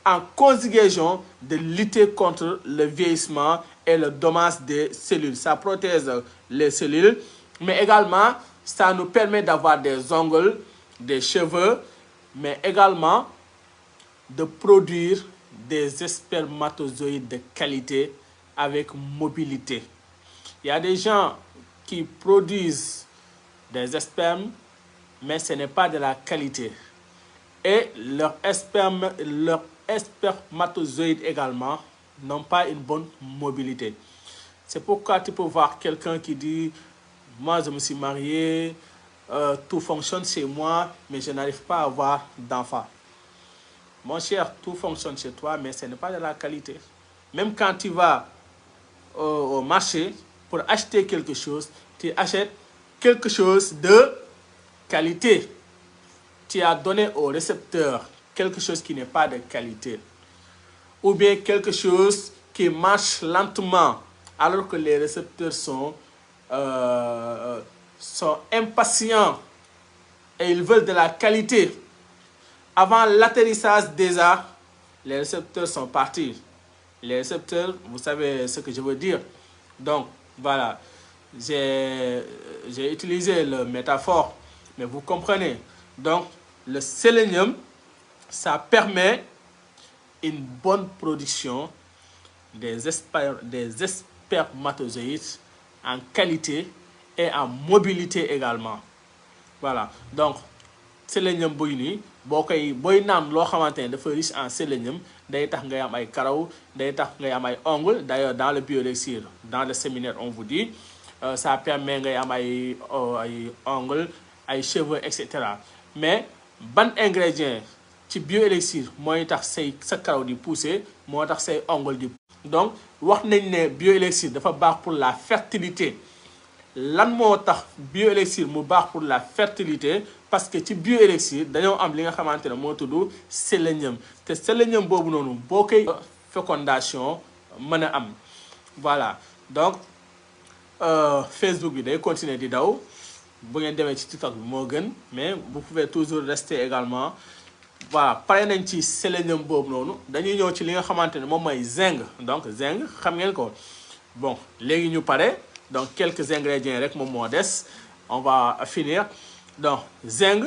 S1: en conjugaison de lutter contre le vieillissement et le dommage des cellules. Ça protège les cellules, mais également ça nous permet d'avoir des ongles, des cheveux, mais également de produire des spermatozoïdes de qualité avec mobilité. Il y a des gens qui produisent des spermes, mais ce n'est pas de la qualité. Et leurs spermatozoïdes également n'ont pas une bonne mobilité. C'est pourquoi tu peux voir quelqu'un qui dit « Moi, je me suis marié, tout fonctionne chez moi, mais je n'arrive pas à avoir d'enfant. » Mon cher, tout fonctionne chez toi, mais ce n'est pas de la qualité. Même quand tu vas au marché pour acheter quelque chose, tu achètes quelque chose de qualité. Tu as donné au récepteur quelque chose qui n'est pas de qualité. Ou bien quelque chose qui marche lentement, alors que les récepteurs sont impatients et ils veulent de la qualité. Avant l'atterrissage déjà, les récepteurs sont partis. Les récepteurs, vous savez ce que je veux dire. Donc, voilà. J'ai utilisé la métaphore, mais vous comprenez. Donc, le sélénium, ça permet une bonne production des spermatozoïdes en qualité et en mobilité également. Voilà. Donc, sélénium buy nii booy naan loo xamante ne dafa riche en sélénium day tax ngay am ay karaw, day tax ngay am ay ongles. D'ailleurs, dans le bioélixir, dans le séminaire, on vous dit ça permet ngay am ay ongles, ay cheveux, etc. Mais ban ingrédient ci bioélixir mooy tax sa karaw di pousser, moo tax say ongles di. Donc wax nañ ne bioélixir dafa baax pour la fertilité. Lan moo tax bioélixir mu baax pour la fertilité? Parce que ci bioélixir dañoo am li nga xamante ne moo tudd sélénium. Te sélénium boobu noonu boo koy fécondation mën a am. Voilà. Donc Facebook bi day continuer di daw. Bu ngeen demee ci TikTok bi moo gën, mais vous pouvez toujours rester également voilà pare nañ ci sélénium boobu noonu dañuy ñëw ci li nga xamante ne moom mooy zinc. Donc zinc xam ngeen ko bon léegi ñu pare donc quelques ingrédients rek moom moo des on va finir. Donc zinc,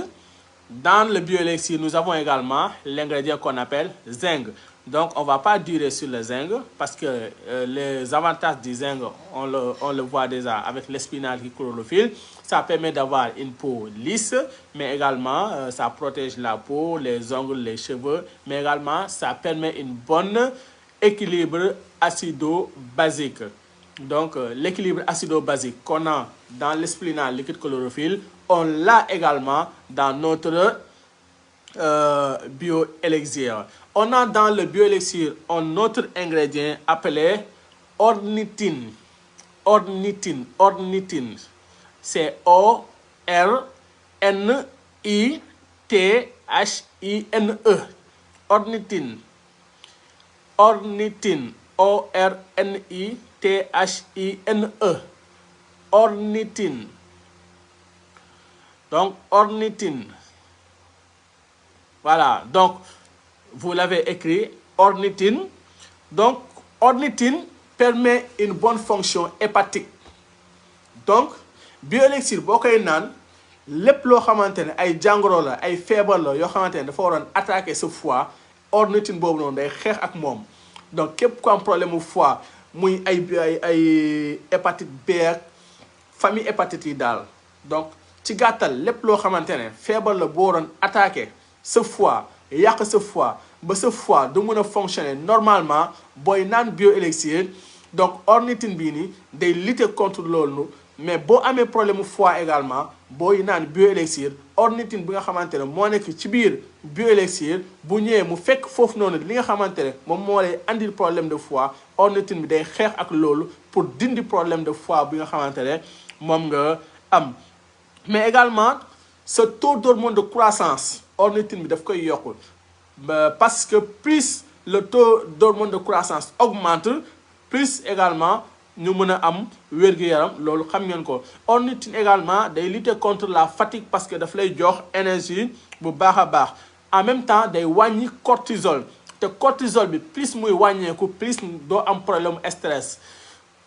S1: dans le bioélixir nous avons également l'ingrédient qu'on appelle zinc. Donc on va pas durer sur le zinc parce que les avantages du zinc on le voit déjà avec l'espinal qui chlorophylle. Ça permet d'avoir une peau lisse, mais également ça protège la peau, les ongles, les cheveux, mais également ça permet une bonne équilibre acido-basique. Donc l'équilibre acido-basique qu'on a dans l'espinal liquide chlorophylle, on l'a également dans notre bioélixir. On a dans le bioélixir un autre ingrédient appelé ornithine. Ornithine, ornithine. C'est O-R-N-I-T-H-I-N-E. Ornithine. Ornithine. O-R-N-I-T-H-I-N-E. Ornithine. Donc, ornithine. Voilà. Donc, vous l'avez écrit, ornithine. Donc, ornithine permet une bonne fonction hépatique. Donc, bioélixir boo koy naan lépp loo xamante ne ay jàngoro la ay feebar la yoo xamante ne dafa waroon attaquer sa foie ornithine boobu noonu day xeex ak moom. Donc képp ku am problème mu foie muy ay hépatite B ak famille hépatite yi daal. Donc ci gàttal lépp loo xamante ne feebar la boo waroon attaquer sa foie yàq sa foie ba sa foie du mën a fonctionner normalement booy naan bioélixir. Donc ornithine bii nii day lutter contre loolu. Mais boo amee problème foie également booy naan bioélixir ornithine bi nga xamante ne moo nekk ci biir bioélixir bu ñëwee mu fekk foofu noonu li nga xamante ne moom moo lay andil problème de foie ornithine bi day xeex ak loolu pour dindi problème de foie bi nga xamante ne moom nga am. Mais également ce taux d'hormone de croissance ornithine bi daf koy yokku parce que plus le taux d'hormone de croissance augmente plus également ñu mën a am wér-gu-yaram loolu xam ngeen ko. Ornithine également day lutter contre la fatigue parce que daf lay jox énergie bu baax a baax. En même temps day wàññi cortisol te cortisol bi plus muy wàññeeku plus doo am problème stress.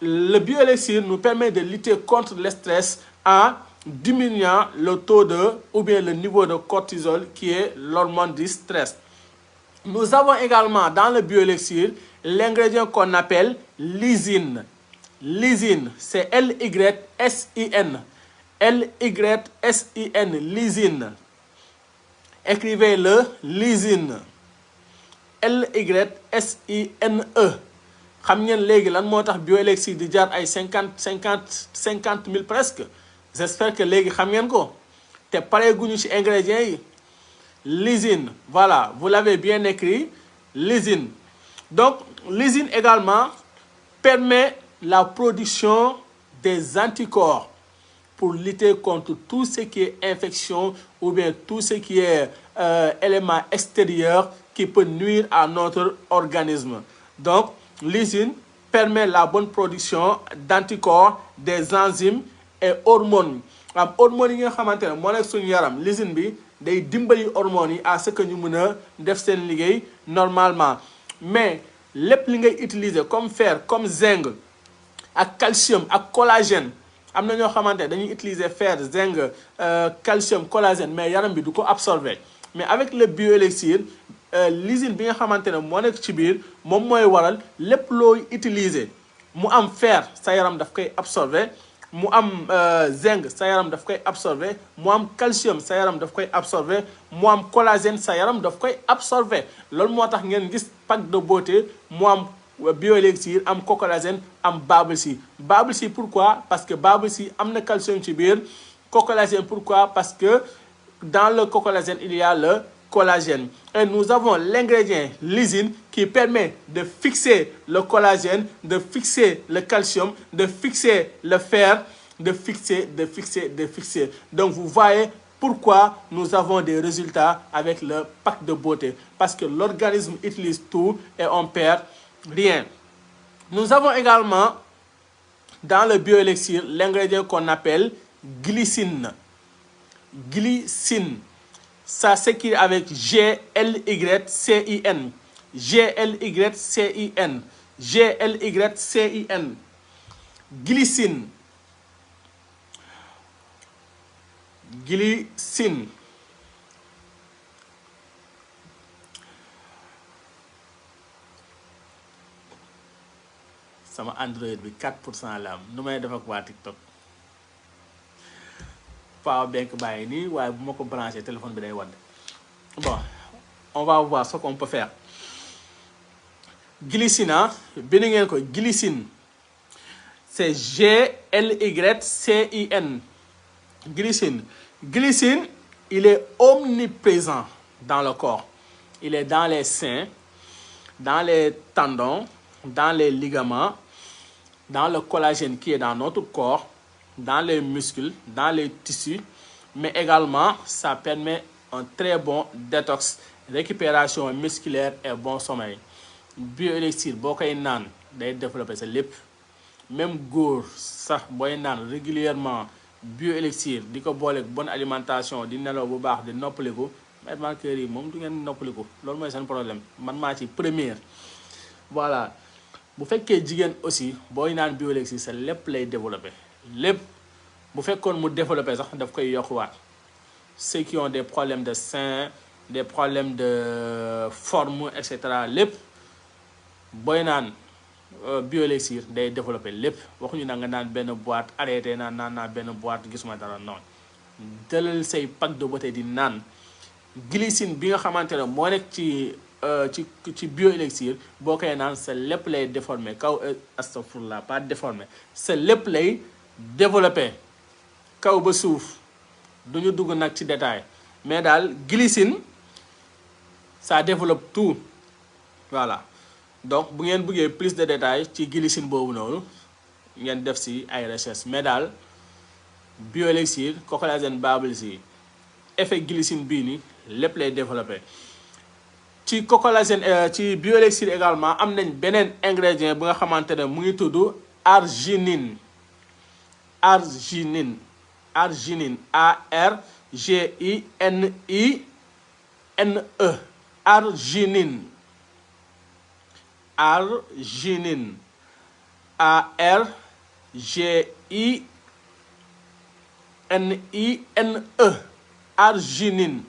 S1: Le bioélixir nous permet de lutter contre le stress en diminuant le taux de ou bien le niveau de cortisol qui est l'hormone du stress. Nous avons également dans le bioélixir l'ingrédient qu'on appelle lysine. Lysine, c'est L-Y-S-I-N. L-Y-S-I-N, lysine. Écrivez-le, lysine. L-Y-S-I-N-E. Xam ngeen léegi lan moo tax bioélixir di jar ay 50 000 presque. J'espère que léegi xam ngeen ko. Te pare guñu ci ingrédients yi. Lysine, voilà, vous l'avez bien écrit. Lysine. Donc, lysine également permet la production des anticorps pour lutter contre tout ce qui est infection ou bien tout ce qui est élément extérieur qui peut nuire à notre organisme. Donc, lysine permet la bonne production d'anticorps, des enzymes et hormones. am hormones yi nga xamante ne moo nekk suñu yaram lysine bi day dimbali hormones yi à ce que ñu mën a def seen liggéey normalement. Mais lépp li ngay utiliser comme fer comme zinc ak calcium ak collagène am na ñoo xamante dañuy utiliser fer zinc calcium collagène mais yaram bi du ko absorber. Mais avec le bioélixir lysine bi nga xamante ne moo nekk ci biir moom mooy waral lépp looy utiliser mu am fer sa yaram daf koy absorber. Mu am zinc sa yaram daf koy absorber mu am calcium sa yaram daf koy absorber mu am collagène sa yaram daf koy absorber loolu moo tax ngeen gis pack de beauté mu am bioélixir am cocollagène am Babelsi. Babelsi pourquoi? Parce que Babelsi am na calcium ci biir. Cocollagène pourquoi? Parce que dans le cocollagène il y a le collagène. Et nous avons l'ingrédient lysine qui permet de fixer le collagène, de fixer le calcium, de fixer le fer, de fixer. Donc vous voyez pourquoi nous avons des résultats avec le pack de beauté. Parce que l'organisme utilise tout et on perd rien. Nous avons également dans le bioélixir l'ingrédient qu'on appelle glycine. Glycine. ça s'écrit avec Glycine. Glycine. Glycine. Glycine. Glycine. sama Android bi 4% la am nu may def ak waa TikTok power bank bàyyi nii waaye bu ma ko branché téléphone bi day wadd. Bon, on va voir ce qu'on peut faire. Glycine, bind ngeen ko glycine, c'est Glycine. Glycine. Glycine, il est omniprésent dans le corps. Il est dans les seins, dans les tendons, dans les ligaments, dans le collagène qui est dans notre corps, dans les muscles, dans les tissus, mais également ça permet un très bon détox, récupération musculaire et bon sommeil. Bioélixir boo koy naan day développer sa lépp, même góor sax booy naan régulièrement bioélixir di ko booleeg bonne alimentation, di nelaw bu baax, di noppaliku, mais marqueurs yi moom du ngeen noppaliku, loolu mooy seen problème. Man maa ci première. Voilà, bu fekkee jigéen aussi booy naan bioélixir sa lépp lay développer, lépp. Bu fekkoon mu développer sax daf koy yokkuwaat. Ceux qui ont des problèmes de sein, des problèmes de forme, etc. lépp booy naan bioélixir day développer lépp. Waxuñu na nga naan benn boîte arrêté naan benn boîte gisuma dara, non. Dalal say pack de beauté di naan glycine bi nga xamante ne moo nekk ci bioélixir boo koy naan sa lépp lay déformer kaw astafurlah pas déformer, sa lépp lay développer kaw ba suuf. Duñu dugg nag ci détail, mais daal glycine ça développe tout. Voilà, donc bu ngeen bëggee plus de détails ci glycine boobu noonu ngeen def si ay recherche, mais daal bioélixir Cocollagen Babbles yi effet glycine bii ni lépp lay développé. Ci cocollagène ci bioélixir également am nañ beneen ingrédient bu nga xamante ne mu ngi tudd arginine. Arginine, arginine, A-R-G-I-N-I-N-E, arginine, arginine, A-R-G-I-N-I-N-E, arginine,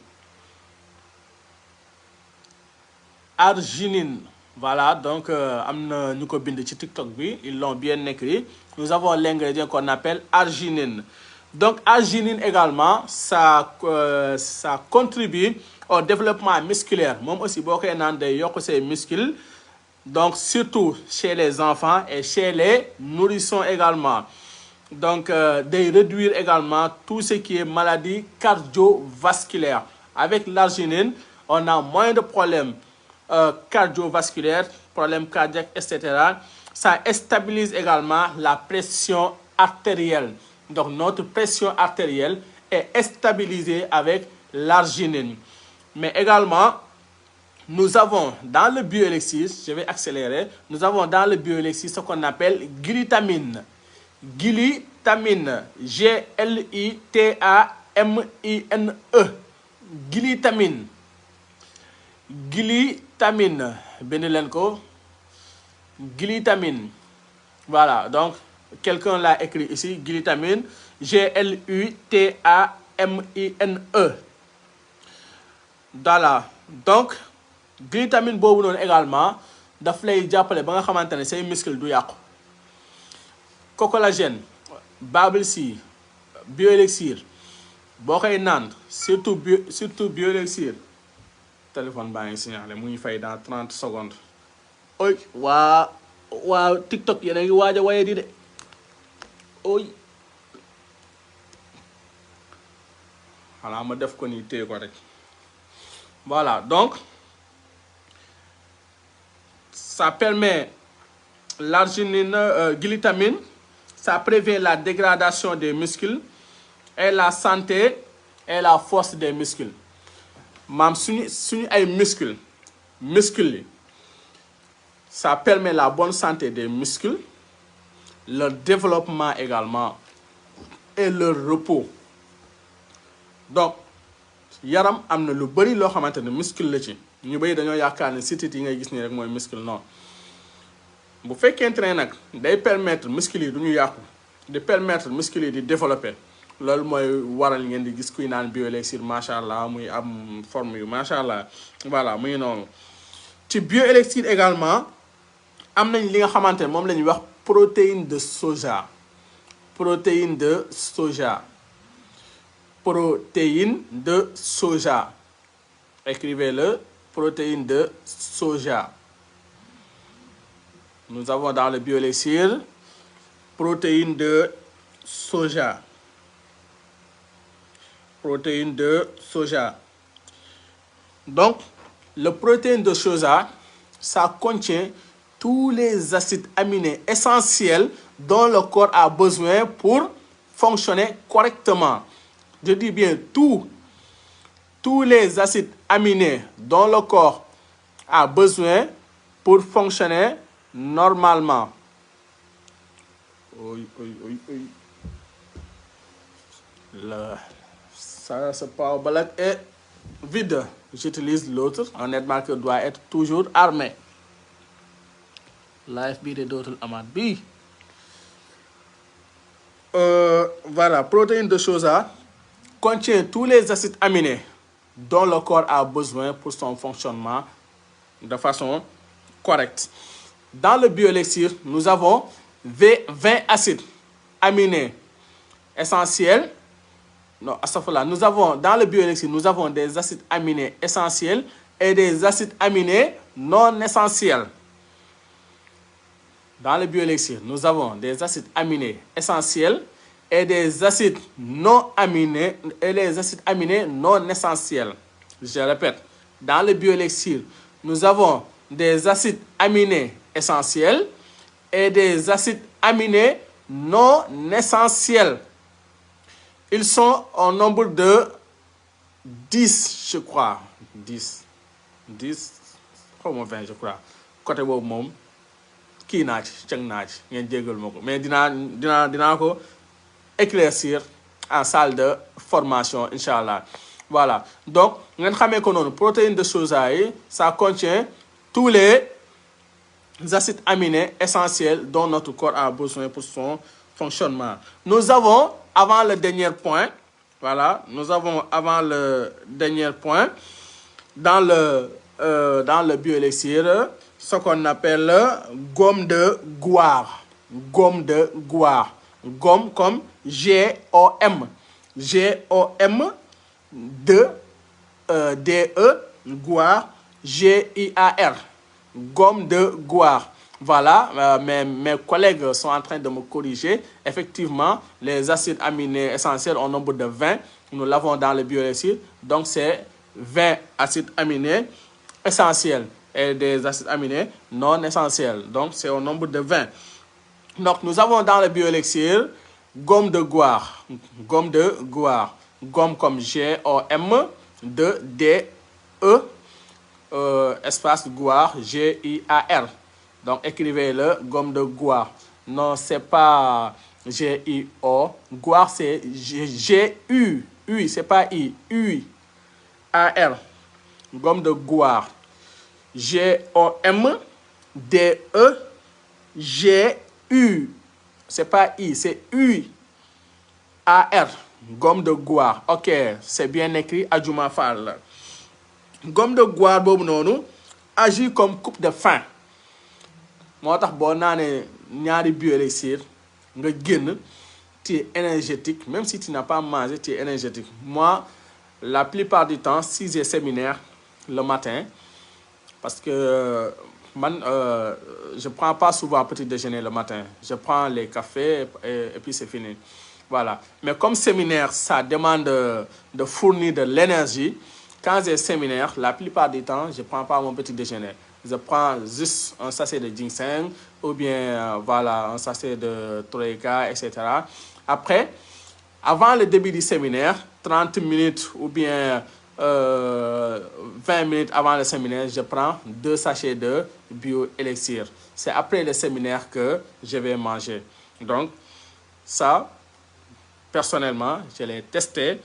S1: arginine. Voilà, donc am na ñu ko bind ci TikTok bi, ils l'ont bien écrit. Nous avons l'ingrédient qu'on appelle arginine. Donc arginine également ça contribue au développement musculaire. Moom aussi boo koy naan day yokk ses muscles, donc surtout chez les enfants et chez les nourrissons également. Donc day réduire également tout ce qui est maladie cardiovasculaire. Avec l'arginine, on a moins de problèmes cardiovasculaires, problèmes cardiaques, etc. Ça stabilise également la pression artérielle. Donc notre pression artérielle est stabilisée avec l'arginine. Mais également, nous avons dans le bioélixir, je vais accélérer, nous avons dans le bioélixir ce qu'on appelle glutamine. Glutamine, G-L-I-T-A-M-I-N-E, glutamine. Glutamine, bind leen ko, glutamine. Voilà, donc quelqu'un l'a écrit ici, glutamine, G-L-U-T-A-M-I-N-E. Voilà, donc glutamine boobu noonu également daf lay jàppale ba nga xamante ne say muscle du yàqu. Cocollagen Babbles yi bioélixir boo koy naan surtout bioélixir. Téléphone baa ngi signalé mu ngi fay dans 30 secondes. Oy waa TikTok yéen a ngi waaj a waye di de. Oy xanaa ma def ko nii téye ko rek. Voilà, donc ça permet l'arginine, glutamine, ça prévient la dégradation des muscles et la santé et la force des muscles. Maam suñu ay muscles yi ça permet la bonne santé des muscles, leur développement également et leur repos. Donc yaram am na lu bëri loo xamante ne muscle la ci ñu bëri dañoo yaakaar ne sitit yi ngay gis nii rek mooy muscle non bu fekkente ne nag day permettre muscle yi du ñu yàqu di permettre muscle yi di développer loolu mooy waral ngeen di gis kuy naan bioélixir macha allah muy am forme yu macha allah voilà muy noonu. ci bioélixir également am nañ li nga xamante ne moom la ñuy wax protéine de soja protéine de soja protéine de soja écrivez-le protéine de soja. Nous avons dans le bioélixir protéine de soja. Protéine de soja. Donc, le protéine de soja, ça contient tous les acides aminés essentiels dont le corps a besoin pour fonctionner correctement. Je dis bien tous les acides aminés dont le corps a besoin pour fonctionner normalement. Oui. Ça, ce power bullet est vide. J'utilise l'autre. Un netmarker doit être toujours armé. Life bi de d'autres amat bi. Voilà, protéine de soja contient tous les acides aminés dont le corps a besoin pour son fonctionnement de façon correcte. Dans le bioélixir, nous avons 20 acides aminés essentiels. Non, nous avons, dans le bioélixir, nous avons des acides aminés essentiels et des acides aminés non essentiels. Dans le bioélixir, nous avons des acides aminés essentiels et des acides non aminés non essentiels. Je répète, dans le bioélixir, nous avons des acides aminés essentiels et des acides aminés non essentiels. Ils sont au nombre de 10, je crois. 10, comme 20, je crois. Côté boobu moom kii naa ci cëng naa ci ngeen jéggal ma ko mais dinaa ko éclaircir en salle de formation incha allah. Voilà, donc ngeen xamee ko noonu protéine de soja yi ça contient tous les acides aminés essentiels dont notre corps a besoin pour son fonctionnement. Nous avons avant le dernier point, voilà, nous avons avant le dernier point dans le bioélixir ce qu'on appelle gomme de guar. Gomme de guar. Gomme comme G-O-M. G-O-M D-E, guar, G-I-A-R. Gomme de guar. Voilà, mes collègues sont en train de me corriger. Effectivement, les acides aminés essentiels au nombre de 20. Nous l'avons dans le bioélixir. Donc, c'est 20 acides aminés essentiels et des acides aminés non essentiels. Donc, c'est au nombre de 20. Donc, nous avons dans le bioélixir gomme de guar. Gomme de guar. Gomme comme G-O-M, D-E, espace guar, G-I-A-R. Donc, écrivez-le, gomme de guar. Non, c'est pas G-I-O. Guar, c'est G-U. U, c'est pas I. U-A-R. Gomme de guar. G-O-M, D-E, G-U. C'est pas I, c'est U-A-R. Gomme de guar. Ok, c'est bien écrit. Adjouma Fall. Gomme de guar, boobu noonu, agit comme coupe de faim. Moo tax boo naanee ñaari bioélixir nga génn tu es énergétique même si tu n'as pas mangé tu es énergétique. Moi la plupart du temps si j'ai séminaire le matin parce que je prends pas souvent petit déjeuner le matin, je prends les cafés et puis c'est fini. Voilà, mais comme séminaire ça demande de fournir de l'énergie. Quand j'ai séminaire la plupart du temps je prends pas mon petit déjeuner. Je prends juste un sachet de ginseng ou bien voilà, un sachet de troïka, etc. Après, avant le début du séminaire, 30 minutes ou bien 20 minutes avant le séminaire, je prends 2 sachets de bioélixir. C'est après le séminaire que je vais manger. Donc, ça, personnellement, je l'ai testé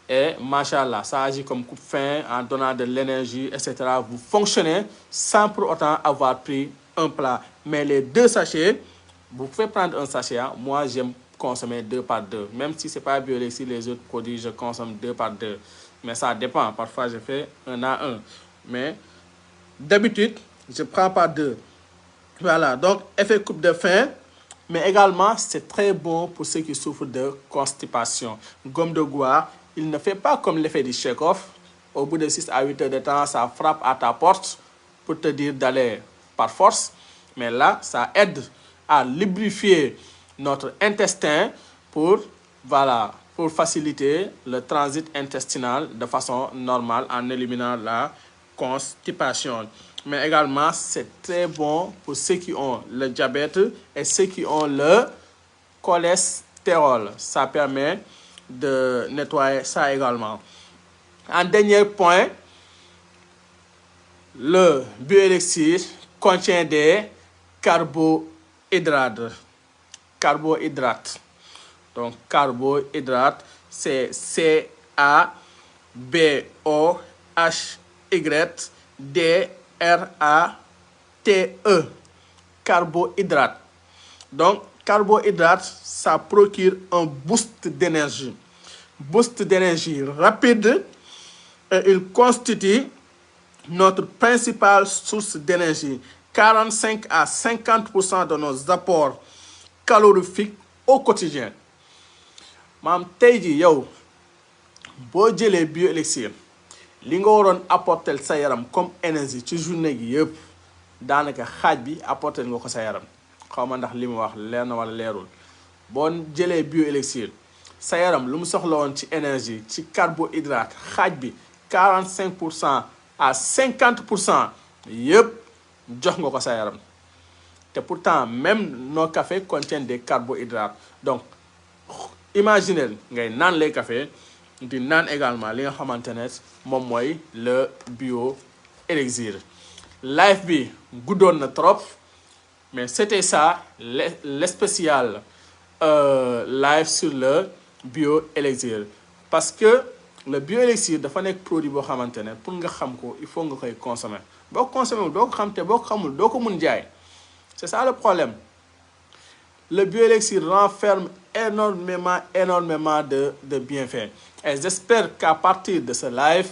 S1: Et machallah, ça agit comme coupe-faim en donnant de l'énergie, etc. Vous fonctionnez sans pour autant avoir pris un plat. Mais les 2 sachets, vous pouvez prendre un sachet. Hein. Moi, j'aime consommer 2 par 2. Même si ce n'est pas Bioélixir, les autres produits, je consomme 2 par 2. Mais ça dépend. Parfois, je fais 1 à 1. Mais d'habitude, je prends par 2. Voilà, donc effet coupe de faim. Mais également, c'est très bon pour ceux qui souffrent de constipation. Gomme de goitre, il ne fait pas comme l'effet du Chekhov. Au bout de 6 à 8 heures de temps, ça frappe à ta porte pour te dire d'aller par force. Mais là, ça aide à lubrifier notre intestin pour, voilà, pour faciliter le transit intestinal de façon normale en éliminant la constipation. Mais également, c'est très bon pour ceux qui ont le diabète et ceux qui ont le cholestérol. Ça permet de nettoyer ça également. En dernier point, le Bioélixir contient des carbohydrates. Carbohydrates. Donc, carbohydrates, c'est C-A-B-O-H-Y-D-R-A-T-E. Carbohydrates. Donc, carbohydrates, ça procure un boost d'énergie. Boost d'énergie rapide et il constitue notre principale source d'énergie. 45 à 50% de nos apports calorifiques au quotidien. Maam tey jii yow boo jëlee Bioélixir li nga waroon apporter sa yaram comme énergie ci journée gi yëpp daanaka xaaj bi apporter nga ko sa yaram xaw ma ndax li mu wax leer na wala leerul boo jëlee Bioélixir sa yaram lu mu soxla woon ci énergie ci carbohydrate xaaj bi 45% à 50% yëpp jox nga ko sa yaram te pourtant même nos cafés contiennent des carbohydrates. Donc imaginez ngay naan les cafés di naan également li nga xamante ne moom mooy le Bioélixir. Live bi guddoon na trop mais c'était ça le spécial live sur le Bioélixir parce que le Bioélixir dafa nekk produit boo xamante ne pour nga xam ko il faut nga koy consommer boo ko consommer doo ko xam te boo ko xamul doo ko mun jaay. C'est ça le problème. Le Bioélixir renferme énormément de bienfaits. Et j'espère qu'à partir de ce live,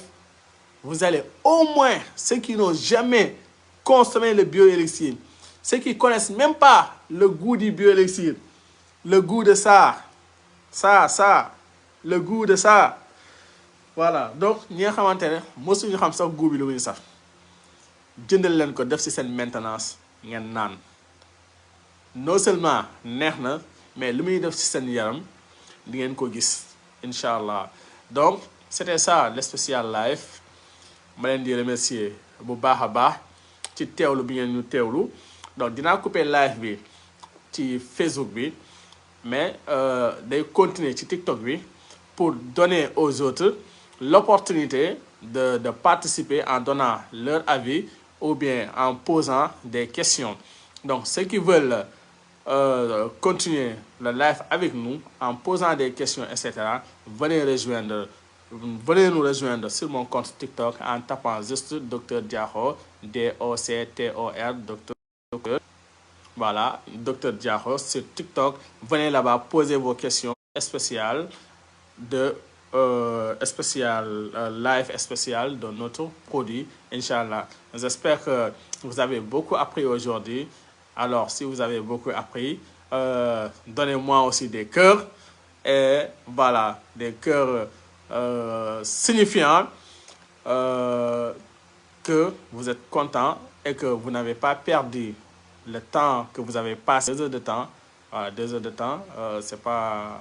S1: vous allez au moins, ceux qui n'ont jamais consommé le Bioélixir, ceux qui ne connaissent même pas le goût du Bioélixir, le goût de ça, le goût de ça. Voilà. Donc, ñi nga xamante ne mosuñu xam sax goût bi lu muy saf jëndal leen ko def ci seen maintenance ngeen naan. Non seulement neex na mais lu muy def ci seen yaram di ngeen ko gis incha allah. Donc c'était ça le spécial live ma leen di remercier bu baax a baax ci teewlu bi ngeen ñu teewlu. Donc dinaa couper live bi ci Facebook bi mais day continuer ci TikTok bi pour donner aux autres l'opportunité de participer en donnant leur avis ou bien en posant des questions. Donc ceux qui veulent continuer le live avec nous en posant des questions, etc. Venez nous rejoindre sur mon compte TikTok en tapant juste Dr Diakho, D-O-C-T-O-R, Dr. Voilà, Dr Diakho sur TikTok. Venez là-bas, posez vos questions spéciales live spécial de notre produit, Inch'Allah. J'espère que vous avez beaucoup appris aujourd'hui. Alors, si vous avez beaucoup appris, donnez-moi aussi des cœurs. Et voilà, des cœurs signifiants que vous êtes content et que vous n'avez pas perdu le temps que vous avez passé. 2 heures de temps. Voilà, 2 heures de temps, c'est pas...